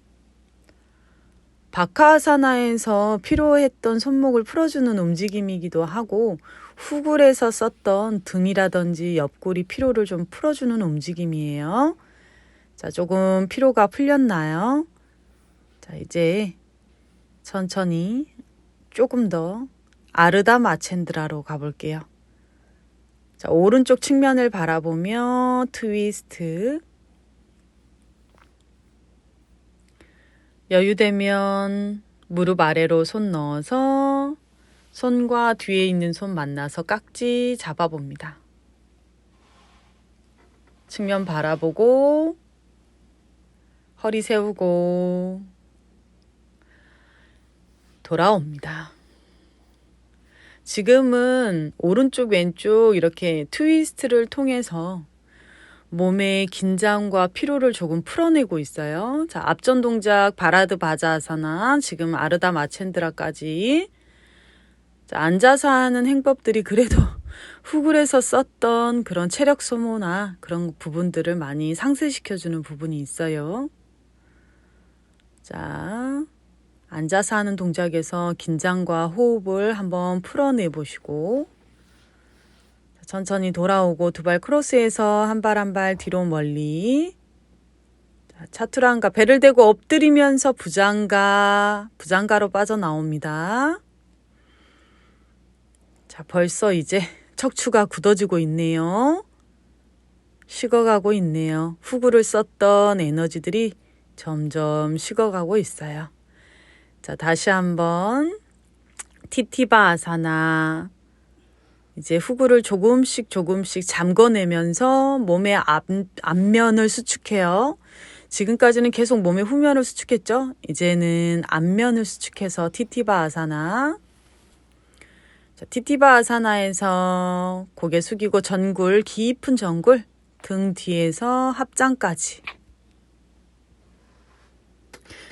바카아사나에서 피로했던 손목을 풀어주는 움직임이기도 하고 후굴에서 썼던 등이라든지 옆구리 피로를 좀 풀어주는 움직임이에요. 자, 조금 피로가 풀렸나요? 자, 이제 천천히 조금 더 아르다 마첸드라로 가볼게요. 자, 오른쪽 측면을 바라보며 트위스트. 여유되면 무릎 아래로 손 넣어서 손과 뒤에 있는 손 만나서 깍지 잡아봅니다. 측면 바라보고 허리 세우고 돌아옵니다. 지금은 오른쪽 왼쪽 이렇게 트위스트를 통해서 몸의 긴장과 피로를 조금 풀어내고 있어요. 자, 앞전 동작 바라드 바자아사나, 지금 아르다 마첸드라까지. 자, 앉아서 하는 행법들이 그래도 후굴에서 썼던 그런 체력 소모나 그런 부분들을 많이 상쇄시켜주는 부분이 있어요. 자, 앉아서 하는 동작에서 긴장과 호흡을 한번 풀어내 보시고, 천천히 돌아오고 두 발 크로스해서 한 발 한 발 뒤로 멀리. 자, 차투랑가 배를 대고 엎드리면서 부장가로 빠져나옵니다. 자, 벌써 이제 척추가 굳어지고 있네요. 식어가고 있네요. 후구를 썼던 에너지들이 점점 식어가고 있어요. 자, 다시 한번 티티바 아사나. 이제 후구를 조금씩 잠궈내면서 몸의 앞면을 수축해요. 지금까지는 계속 몸의 후면을 수축했죠. 이제는 앞면을 수축해서 티티바 아사나. 자, 티티바 아사나에서 고개 숙이고 전굴, 깊은 전굴, 등 뒤에서 합장까지.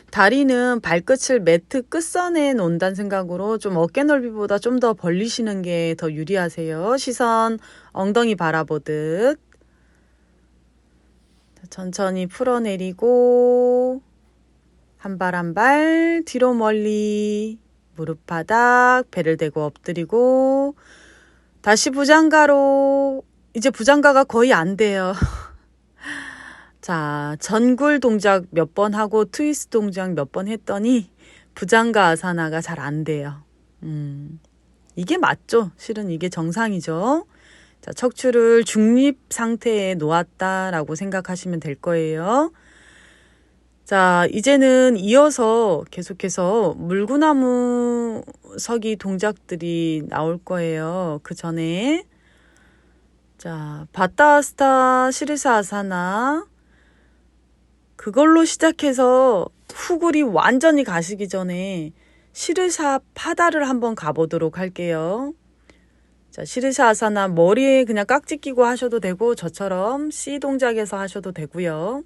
다리는 발끝을 매트 끝선에 놓는다는 생각으로 좀 어깨 넓이보다 좀 더 벌리시는 게 더 유리하세요. 시선 엉덩이 바라보듯. 천천히 풀어내리고 한 발 한 발 뒤로 멀리. 무릎 바닥, 배를 대고 엎드리고 다시 부장가로. 이제 부장가가 거의 안 돼요. 자, 전굴 동작 몇 번 하고 트위스트 동작 몇 번 했더니 부장가 아사나가 잘 안 돼요. 이게 맞죠? 실은 이게 정상이죠. 자, 척추를 중립 상태에 놓았다라고 생각하시면 될 거예요. 자, 이제는 이어서 계속해서 물구나무 서기 동작들이 나올 거예요. 그 전에 자, 바타스타 시르사 아사나. 그걸로 시작해서 후굴이 완전히 가시기 전에 시르사 파다를 한번 가보도록 할게요. 자, 시르사 아사나 머리에 그냥 깍지 끼고 하셔도 되고 저처럼 C 동작에서 하셔도 되고요.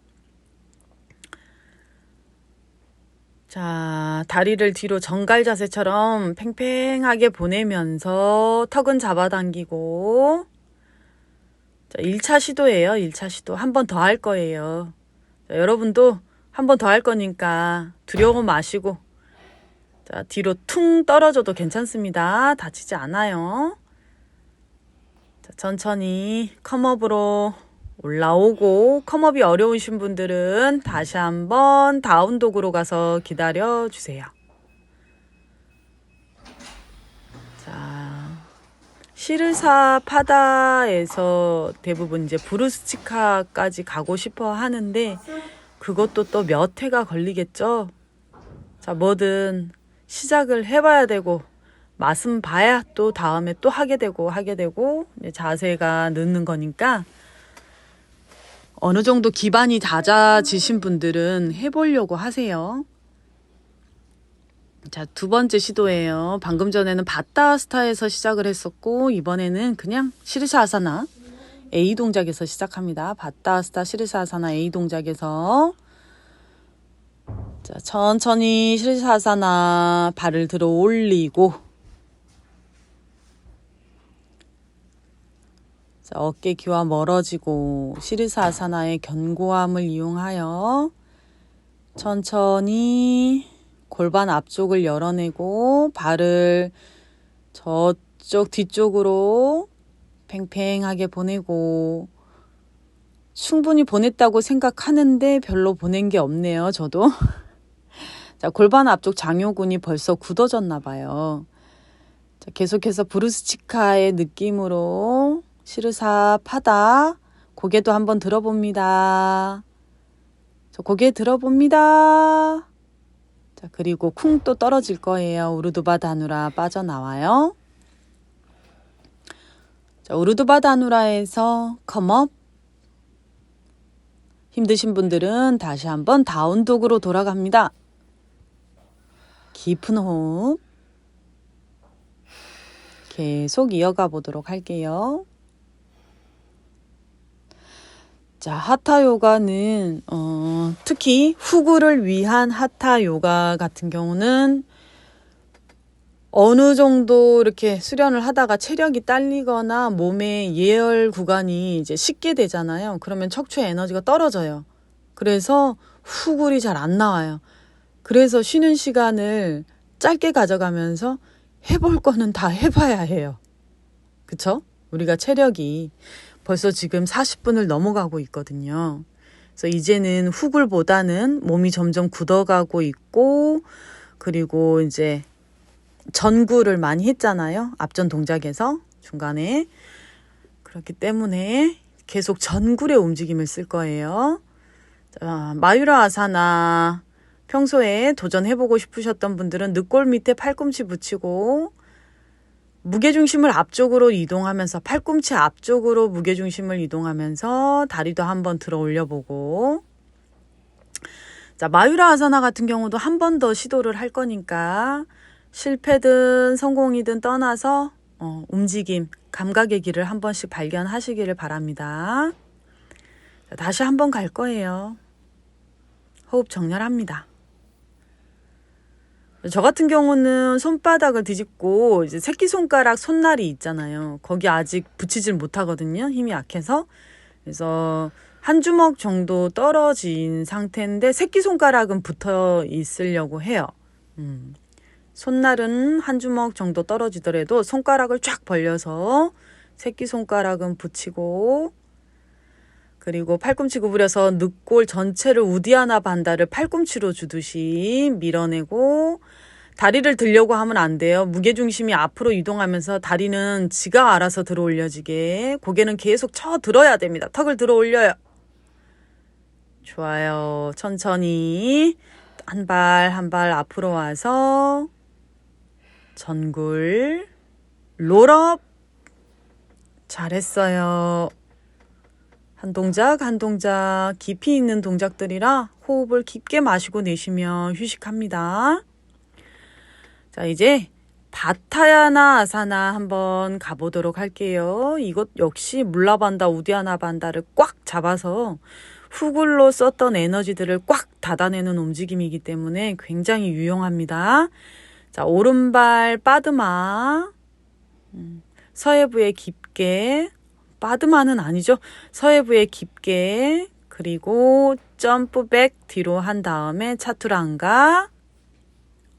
자, 다리를 뒤로 정갈 자세처럼 팽팽하게 보내면서 턱은 잡아당기고. 자, 1차 시도예요. 1차 시도. 한 번 더 할 거예요. 자, 여러분도 한 번 더 할 거니까 두려워 마시고. 자, 뒤로 퉁 떨어져도 괜찮습니다. 다치지 않아요. 자, 천천히 컴업으로 올라오고 컴업이 어려우신 분들은 다시 한번 다운독으로 가서 기다려 주세요. 자, 시르사 파다에서 대부분 이제 브루스치카까지 가고 싶어 하는데 그것도 또 몇 회가 걸리겠죠. 자, 뭐든 시작을 해봐야 되고 맛은 봐야 또 다음에 또 하게 되고 이제 자세가 늦는 거니까 어느 정도 기반이 다져지신 분들은 해보려고 하세요. 자, 두 번째 시도예요. 방금 전에는 바타스타에서 시작을 했었고 이번에는 그냥 시르사 아사나 A 동작에서 시작합니다. 바타스타 시르사 아사나 A 동작에서 자, 천천히 시르사 아사나 발을 들어 올리고 자, 어깨 귀와 멀어지고 시르사 아사나의 견고함을 이용하여 천천히 골반 앞쪽을 열어내고 발을 저쪽 뒤쪽으로 팽팽하게 보내고 충분히 보냈다고 생각하는데 별로 보낸 게 없네요. 저도. 자, 골반 앞쪽 장요근이 벌써 굳어졌나 봐요. 자, 계속해서 브루스치카의 느낌으로 시르사 파다 고개도 한번 들어봅니다. 저 고개 들어봅니다. 자, 그리고 쿵 또 떨어질 거예요. 우르두바 다누라 빠져나와요. 자, 우르두바 다누라에서 컴업. 힘드신 분들은 다시 한번 다운독으로 돌아갑니다. 깊은 호흡. 계속 이어가 보도록 할게요. 자, 하타 요가는 특히 후구를 위한 하타 요가 같은 경우는 어느 정도 이렇게 수련을 하다가 체력이 딸리거나 몸의 예열 구간이 이제 식게 되잖아요. 그러면 척추의 에너지가 떨어져요. 그래서 후굴이 잘 안 나와요. 그래서 쉬는 시간을 짧게 가져가면서 해볼 거는 다 해봐야 해요. 그쵸? 우리가 체력이 벌써 지금 40분을 넘어가고 있거든요. 그래서 이제는 후굴보다는 몸이 점점 굳어가고 있고 그리고 이제 전구를 많이 했잖아요. 앞전 동작에서 중간에. 그렇기 때문에 계속 전굴의 움직임을 쓸 거예요. 자, 마유라 아사나 평소에 도전해보고 싶으셨던 분들은 늑골 밑에 팔꿈치 붙이고 무게중심을 앞쪽으로 이동하면서 팔꿈치 앞쪽으로 무게중심을 이동하면서 다리도 한번 들어 올려보고 자, 마유라 아사나 같은 경우도 한 번 더 시도를 할 거니까 실패든 성공이든 떠나서 움직임, 감각의 길을 한 번씩 발견하시기를 바랍니다. 자, 다시 한 번 갈 거예요. 호흡 정렬합니다. 저 같은 경우는 손바닥을 뒤집고 이제 새끼손가락 손날이 있잖아요. 거기 아직 붙이질 못하거든요. 힘이 약해서. 그래서 한 주먹 정도 떨어진 상태인데 새끼손가락은 붙어 있으려고 해요. 손날은 한 주먹 정도 떨어지더라도 손가락을 쫙 벌려서 새끼손가락은 붙이고 그리고 팔꿈치 구부려서 늑골 전체를 우디아나 반다를 팔꿈치로 주듯이 밀어내고 다리를 들려고 하면 안 돼요. 무게중심이 앞으로 이동하면서 다리는 지가 알아서 들어 올려지게 고개는 계속 쳐 들어야 됩니다. 턱을 들어 올려요. 좋아요. 천천히 한 발 한 발 앞으로 와서 전굴 롤업 잘했어요. 한 동작 한 동작 깊이 있는 동작들이라 호흡을 깊게 마시고 내쉬며 휴식합니다. 자, 이제 바타야나 아사나 한번 가보도록 할게요. 이것 역시 물라반다 우디아나 반다를 꽉 잡아서 후굴로 썼던 에너지들을 꽉 닫아내는 움직임이기 때문에 굉장히 유용합니다. 자, 오른발 빠드마 서해부에 깊게 빠드마는 아니죠. 서해부에 깊게 그리고 점프백 뒤로 한 다음에 차투랑가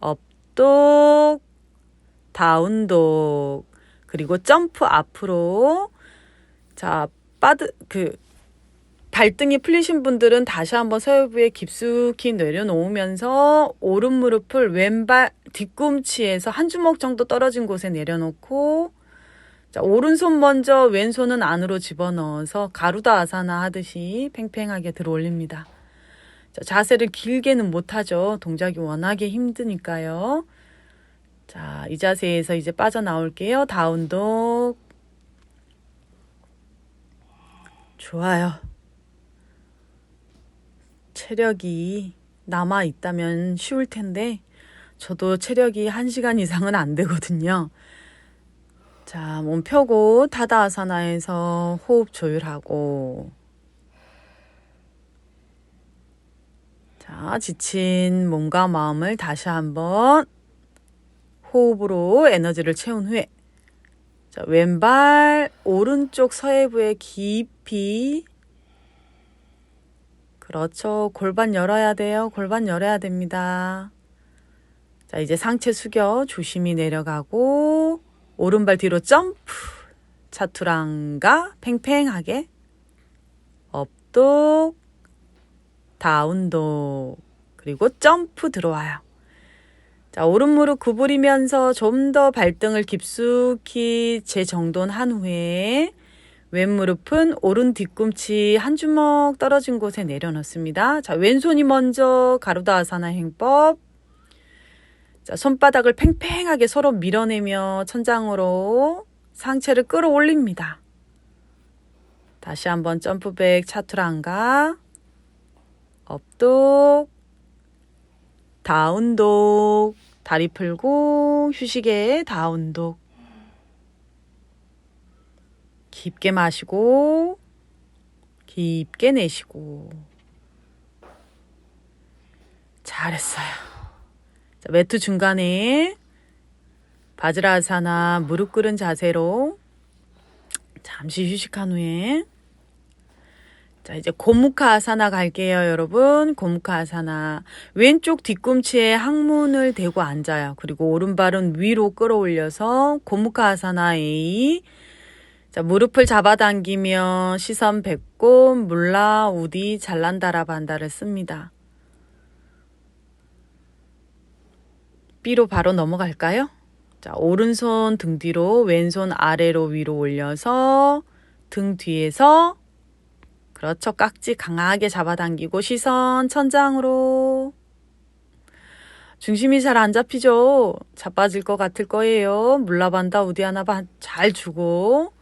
업독 다운독 그리고 점프 앞으로 자 발등이 풀리신 분들은 다시 한번 서해부에 깊숙이 내려놓으면서 오른 무릎을 왼발 뒤꿈치에서 한 주먹 정도 떨어진 곳에 내려놓고, 자, 오른손 먼저 왼손은 안으로 집어넣어서 가루다 아사나 하듯이 팽팽하게 들어 올립니다. 자, 자세를 길게는 못하죠. 동작이 워낙에 힘드니까요. 자, 이 자세에서 이제 빠져나올게요. 다운독. 좋아요. 체력이 남아 있다면 쉬울 텐데 저도 체력이 1시간 이상은 안 되거든요. 자, 몸 펴고 타다아사나에서 호흡 조율하고, 자, 지친 몸과 마음을 다시 한번 호흡으로 에너지를 채운 후에, 자, 왼발 오른쪽 서해부에 깊이, 그렇죠. 골반 열어야 돼요. 골반 열어야 됩니다. 자, 이제 상체 숙여 조심히 내려가고, 오른발 뒤로 점프, 차투랑가 팽팽하게, 업독, 다운독, 그리고 점프 들어와요. 자, 오른 무릎 구부리면서 좀 더 발등을 깊숙이 재정돈한 후에 왼 무릎은 오른 뒤꿈치 한 주먹 떨어진 곳에 내려놓습니다. 자, 왼손이 먼저 가루다 아사나 행법. 자, 손바닥을 팽팽하게 서로 밀어내며 천장으로 상체를 끌어올립니다. 다시 한번 점프백 차투랑가, 업독, 다운독, 다리 풀고 휴식에 다운독. 깊게 마시고 깊게 내쉬고. 잘했어요. 자, 매트 중간에 바즈라아사나 무릎 꿇은 자세로 잠시 휴식한 후에, 자, 이제 고무카 아사나 갈게요, 여러분. 고무카 아사나. 왼쪽 뒤꿈치에 항문을 대고 앉아요. 그리고 오른발은 위로 끌어올려서 고무카 아사나 A. 자, 무릎을 잡아당기며 시선 배꼽, 물라, 우디, 잘란다라 반다를 씁니다. B로 바로 넘어갈까요? 자, 오른손 등 뒤로, 왼손 아래로 위로 올려서 등 뒤에서, 그렇죠. 깍지 강하게 잡아당기고 시선 천장으로. 중심이 잘 안 잡히죠? 자빠질 것 같을 거예요. 물라반다 우디 하나 잘 주고.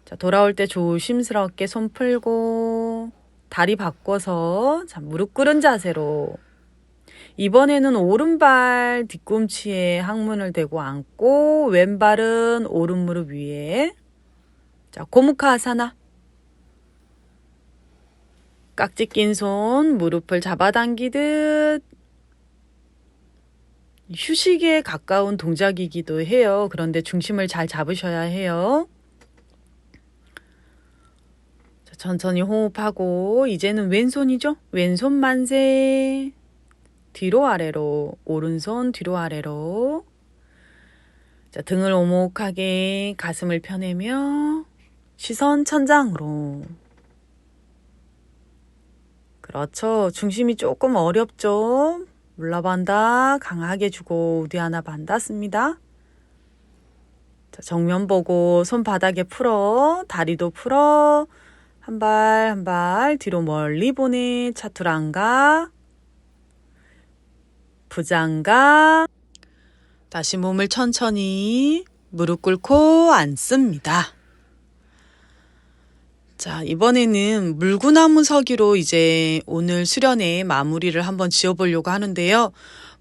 자, 돌아올 때 조심스럽게 손 풀고 다리 바꿔서, 자, 무릎 꿇은 자세로. 이번에는 오른발 뒤꿈치에 항문을 대고 앉고 왼발은 오른 무릎 위에. 자, 고무카 아사나. 깍지 낀 손 무릎을 잡아당기듯 휴식에 가까운 동작이기도 해요. 그런데 중심을 잘 잡으셔야 해요. 자, 천천히 호흡하고 이제는 왼손이죠. 왼손 만세. 뒤로 아래로, 오른손 뒤로 아래로. 자, 등을 오목하게 가슴을 펴내며 시선 천장으로. 그렇죠. 중심이 조금 어렵죠. 물라반다 강하게 주고 우디 하나 반다 씁니다. 자, 정면 보고 손바닥에 풀어, 다리도 풀어, 한 발 한 발 뒤로 멀리 보내. 차투랑가, 부장가. 다시 몸을 천천히 무릎 꿇고 앉습니다. 자, 이번에는 물구나무 서기로 이제 오늘 수련의 마무리를 한번 지어보려고 하는데요.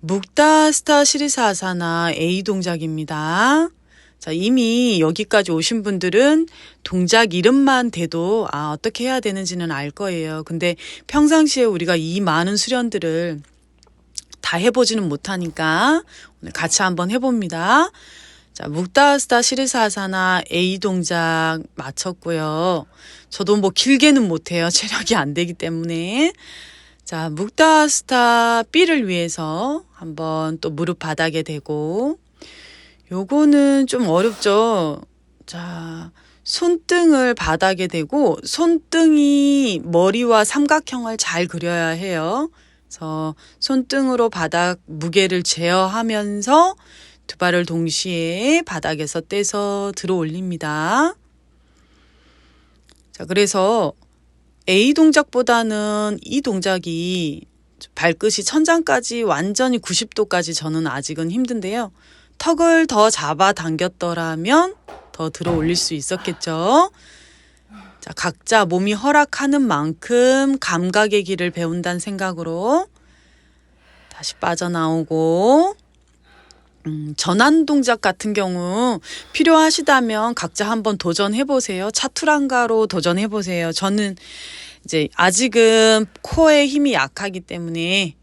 묵다스타 시리사아사나 A 동작입니다. 자, 이미 여기까지 오신 분들은 동작 이름만 대도 어떻게 해야 되는지는 알 거예요. 근데 평상시에 우리가 이 많은 수련들을 다 해보지는 못하니까 오늘 같이 한번 해봅니다. 자, 묵다스타 시리사아사나 A 동작 마쳤고요. 저도 뭐 길게는 못해요. 체력이 안 되기 때문에. 자, 묵다스타 B를 위해서 한번 또 무릎 바닥에 대고. 요거는 좀 어렵죠. 자, 손등을 바닥에 대고 손등이 머리와 삼각형을 잘 그려야 해요. 그래서 손등으로 바닥 무게를 제어하면서 두 발을 동시에 바닥에서 떼서 들어 올립니다. 자, 그래서 A 동작보다는 이 동작이 발끝이 천장까지 완전히 90도까지 저는 아직은 힘든데요. 턱을 더 잡아 당겼더라면 더 들어 올릴 수 있었겠죠. 자, 각자 몸이 허락하는 만큼 감각의 길을 배운다는 생각으로 다시 빠져나오고, 전환 동작 같은 경우 필요하시다면 각자 한번 도전해보세요. 차투랑가로 도전해보세요. 저는 이제 아직은 코어의 힘이 약하기 때문에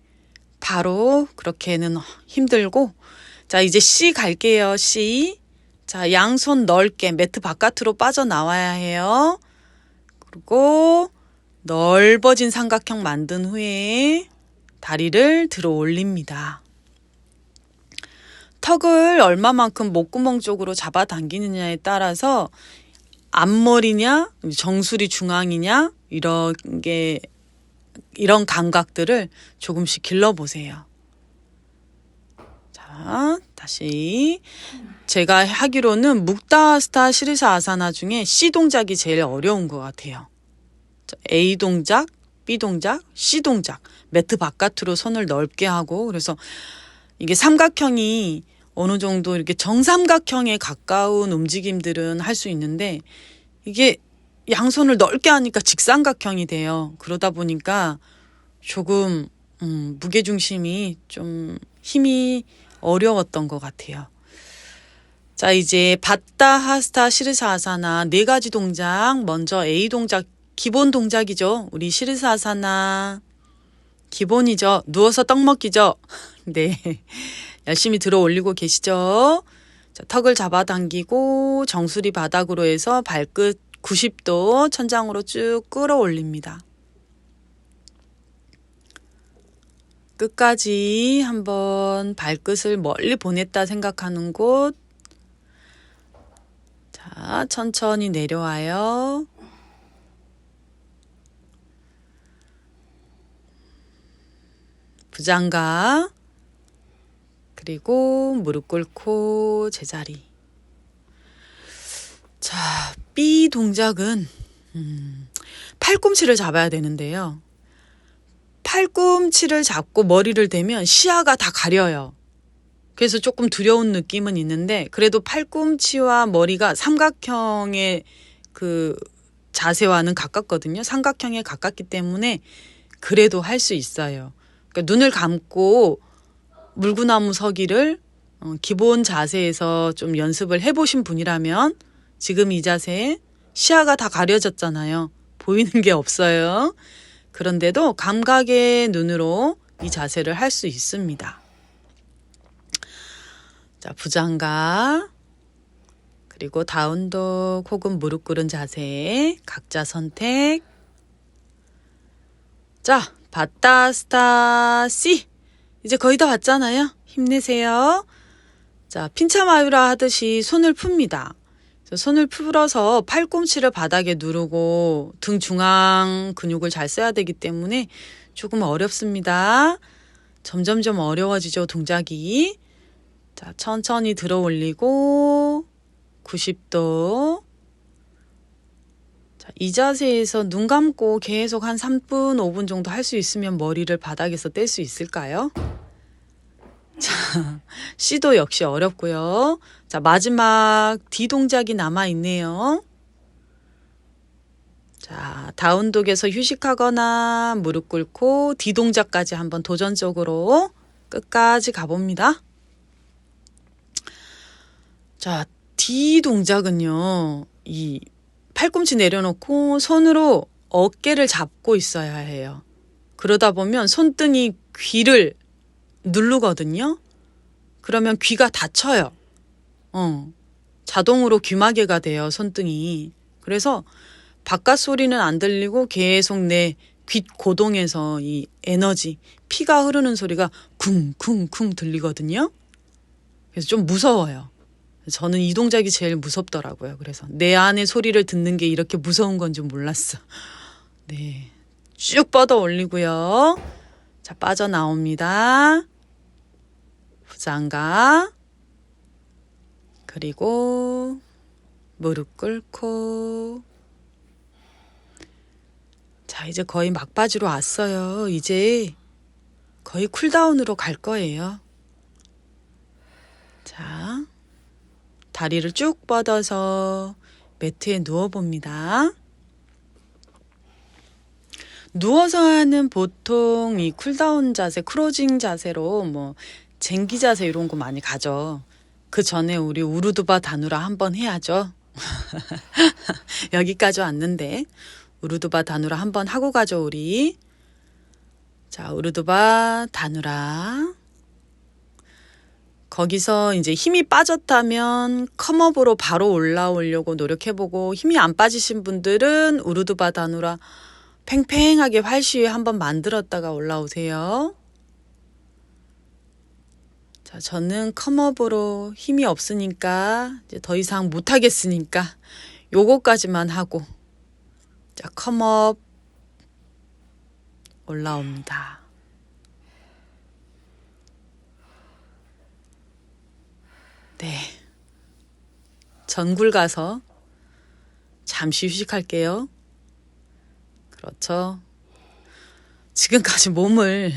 바로 그렇게는 힘들고, 자, 이제 C 갈게요. C. 자, 양손 넓게 매트 바깥으로 빠져나와야 해요. 그리고 넓어진 삼각형 만든 후에 다리를 들어 올립니다. 턱을 얼마만큼 목구멍 쪽으로 잡아당기느냐에 따라서 앞머리냐, 정수리 중앙이냐, 이런 감각들을 조금씩 길러보세요. 자, 다시. 제가 하기로는 묵다스타 시르사 아사나 중에 C 동작이 제일 어려운 것 같아요. A 동작, B 동작, C 동작, 매트 바깥으로 손을 넓게 하고, 그래서 이게 삼각형이 어느 정도 이렇게 정삼각형에 가까운 움직임들은 할 수 있는데, 이게 양손을 넓게 하니까 직삼각형이 돼요. 그러다 보니까 조금 무게중심이 좀 힘이 어려웠던 것 같아요. 자, 이제 바타 하스타 시르사 아사나 4가지 동작. 먼저 A 동작, 기본 동작이죠. 우리 시르사 아사나 기본이죠. 누워서 떡 먹기죠. 네, 열심히 들어 올리고 계시죠. 자, 턱을 잡아당기고 정수리 바닥으로 해서 발끝 90도 천장으로 쭉 끌어올립니다. 끝까지 한번 발끝을 멀리 보냈다 생각하는 곳. 자, 천천히 내려와요. 부장가. 그리고 무릎 꿇고 제자리. 자, B 동작은 팔꿈치를 잡아야 되는데요. 팔꿈치를 잡고 머리를 대면 시야가 다 가려요. 그래서 조금 두려운 느낌은 있는데, 그래도 팔꿈치와 머리가 삼각형의 그 자세와는 가깝거든요. 삼각형에 가깝기 때문에 그래도 할 수 있어요. 그러니까 눈을 감고 물구나무 서기를 기본 자세에서 좀 연습을 해보신 분이라면 지금 이 자세 시야가 다 가려졌잖아요. 보이는 게 없어요. 그런데도 감각의 눈으로 이 자세를 할 수 있습니다. 자, 부장가, 그리고 다운독 혹은 무릎 꿇은 자세 각자 선택. 자, 바타스타 C. 이제 거의 다 왔잖아요. 힘내세요. 자, 핀차마유라 하듯이 손을 풉니다. 손을 풀어서 팔꿈치를 바닥에 누르고 등 중앙 근육을 잘 써야 되기 때문에 조금 어렵습니다. 점점점 어려워지죠, 동작이. 자, 천천히 들어 올리고 90도. 자, 이 자세에서 눈 감고 계속 한 3분, 5분 정도 할 수 있으면 머리를 바닥에서 뗄 수 있을까요? 자, C도 역시 어렵고요. 자, 마지막 D 동작이 남아있네요. 자, 다운독에서 휴식하거나 무릎 꿇고 D 동작까지 한번 도전적으로 끝까지 가봅니다. 자, D 동작은요, 이 팔꿈치 내려놓고 손으로 어깨를 잡고 있어야 해요. 그러다 보면 손등이 귀를 누르거든요. 그러면 귀가 다쳐요. 자동으로 귀마개가 돼요, 손등이. 그래서 바깥 소리는 안 들리고 계속 내 귀 고동에서 이 에너지, 피가 흐르는 소리가 쿵쿵쿵 들리거든요. 그래서 좀 무서워요. 저는 이 동작이 제일 무섭더라고요. 그래서 내 안의 소리를 듣는 게 이렇게 무서운 건 줄 몰랐어. 네, 쭉 뻗어 올리고요. 자, 빠져나옵니다. 부장각. 그리고 무릎 꿇고. 자, 이제 거의 막바지로 왔어요. 이제 거의 쿨다운으로 갈 거예요. 자, 다리를 쭉 뻗어서 매트에 누워봅니다. 누워서 하는 보통 이 쿨다운 자세, 크로징 자세로 뭐 쟁기 자세 이런 거 많이 가죠. 그 전에 우리 우르두바 다누라 한번 해야죠. 여기까지 왔는데 우르두바 다누라 한번 하고 가죠, 우리. 자, 우르두바 다누라. 거기서 이제 힘이 빠졌다면 컴업으로 바로 올라오려고 노력해보고, 힘이 안 빠지신 분들은 우르두바 다누라 팽팽하게 활시위 한번 만들었다가 올라오세요. 자, 저는 컴업으로 힘이 없으니까 이제 더 이상 못하겠으니까 요거까지만 하고, 자, 컴업 올라옵니다. 네, 전굴 가서 잠시 휴식할게요. 그렇죠. 지금까지 몸을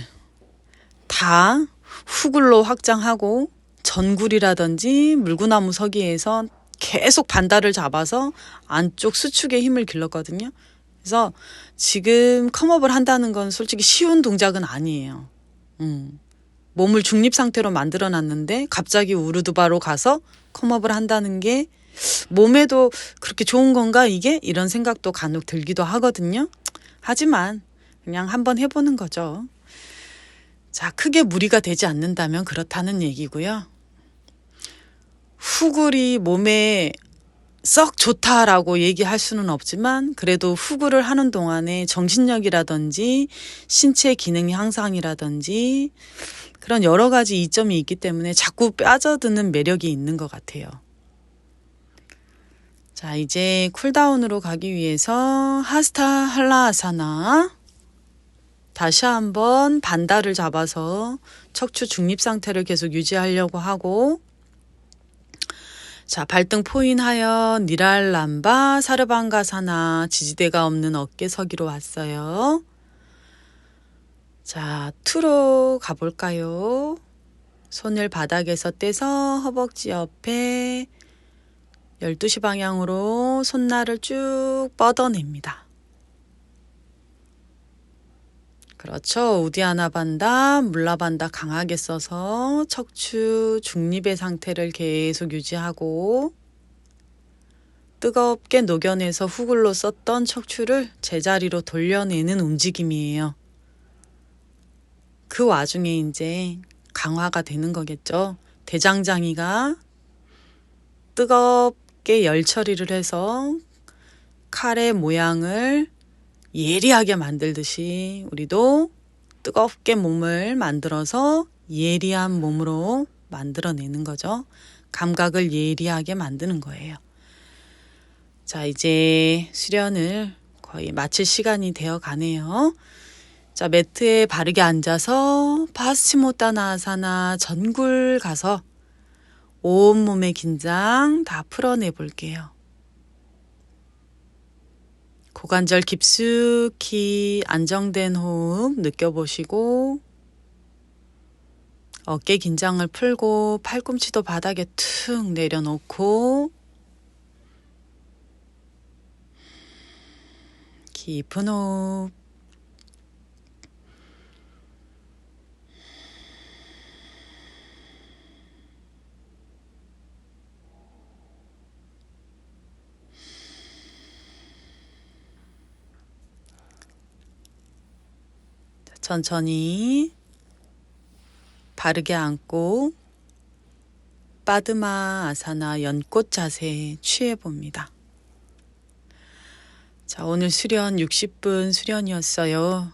다 후굴로 확장하고 전굴이라든지 물구나무 서기에서 계속 반달을 잡아서 안쪽 수축에 힘을 길렀거든요. 그래서 지금 컴업을 한다는 건 솔직히 쉬운 동작은 아니에요. 몸을 중립 상태로 만들어 놨는데 갑자기 우르두바로 가서 컴업을 한다는 게 몸에도 그렇게 좋은 건가 이게? 이런 생각도 간혹 들기도 하거든요. 하지만 그냥 한번 해보는 거죠. 자, 크게 무리가 되지 않는다면 그렇다는 얘기고요. 후굴이 몸에 썩 좋다라고 얘기할 수는 없지만 그래도 후굴을 하는 동안에 정신력이라든지 신체 기능 향상이라든지 그런 여러 가지 이점이 있기 때문에 자꾸 빠져드는 매력이 있는 것 같아요. 자, 이제 쿨다운으로 가기 위해서 하스타 할라아사나, 다시 한번 반달을 잡아서 척추 중립 상태를 계속 유지하려고 하고, 자, 발등 포인하여 니랄람바 사르방가사나, 지지대가 없는 어깨 서기로 왔어요. 자, 투로 가볼까요? 손을 바닥에서 떼서 허벅지 옆에 12시 방향으로 손날을 쭉 뻗어냅니다. 그렇죠. 우디아나반다, 물라반다 강하게 써서 척추 중립의 상태를 계속 유지하고, 뜨겁게 녹여내서 후굴로 썼던 척추를 제자리로 돌려내는 움직임이에요. 그 와중에 이제 강화가 되는 거겠죠. 대장장이가 뜨겁게 열 처리를 해서 칼의 모양을 예리하게 만들듯이 우리도 뜨겁게 몸을 만들어서 예리한 몸으로 만들어내는 거죠. 감각을 예리하게 만드는 거예요. 자, 이제 수련을 거의 마칠 시간이 되어 가네요. 자, 매트에 바르게 앉아서 파스치모타나아사나 전굴 가서 온몸의 긴장 다 풀어내 볼게요. 고관절 깊숙이 안정된 호흡 느껴보시고, 어깨 긴장을 풀고 팔꿈치도 바닥에 툭 내려놓고, 깊은 호흡. 천천히 바르게 앉고 빠드마 아사나 연꽃 자세에 취해 봅니다. 자, 오늘 수련 60분 수련이었어요.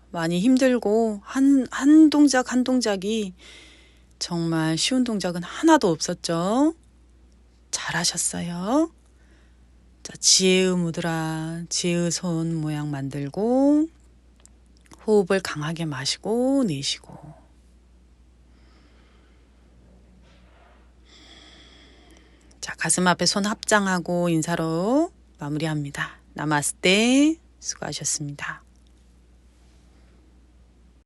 많이 힘들고 한 동작 한 동작이 정말 쉬운 동작은 하나도 없었죠. 잘하셨어요. 자, 지혜의 무드라, 지혜의 손 모양 만들고 호흡을 강하게 마시고 내쉬고. 자, 가슴 앞에 손 합장하고 인사로 마무리합니다. 나마스테. 수고하셨습니다.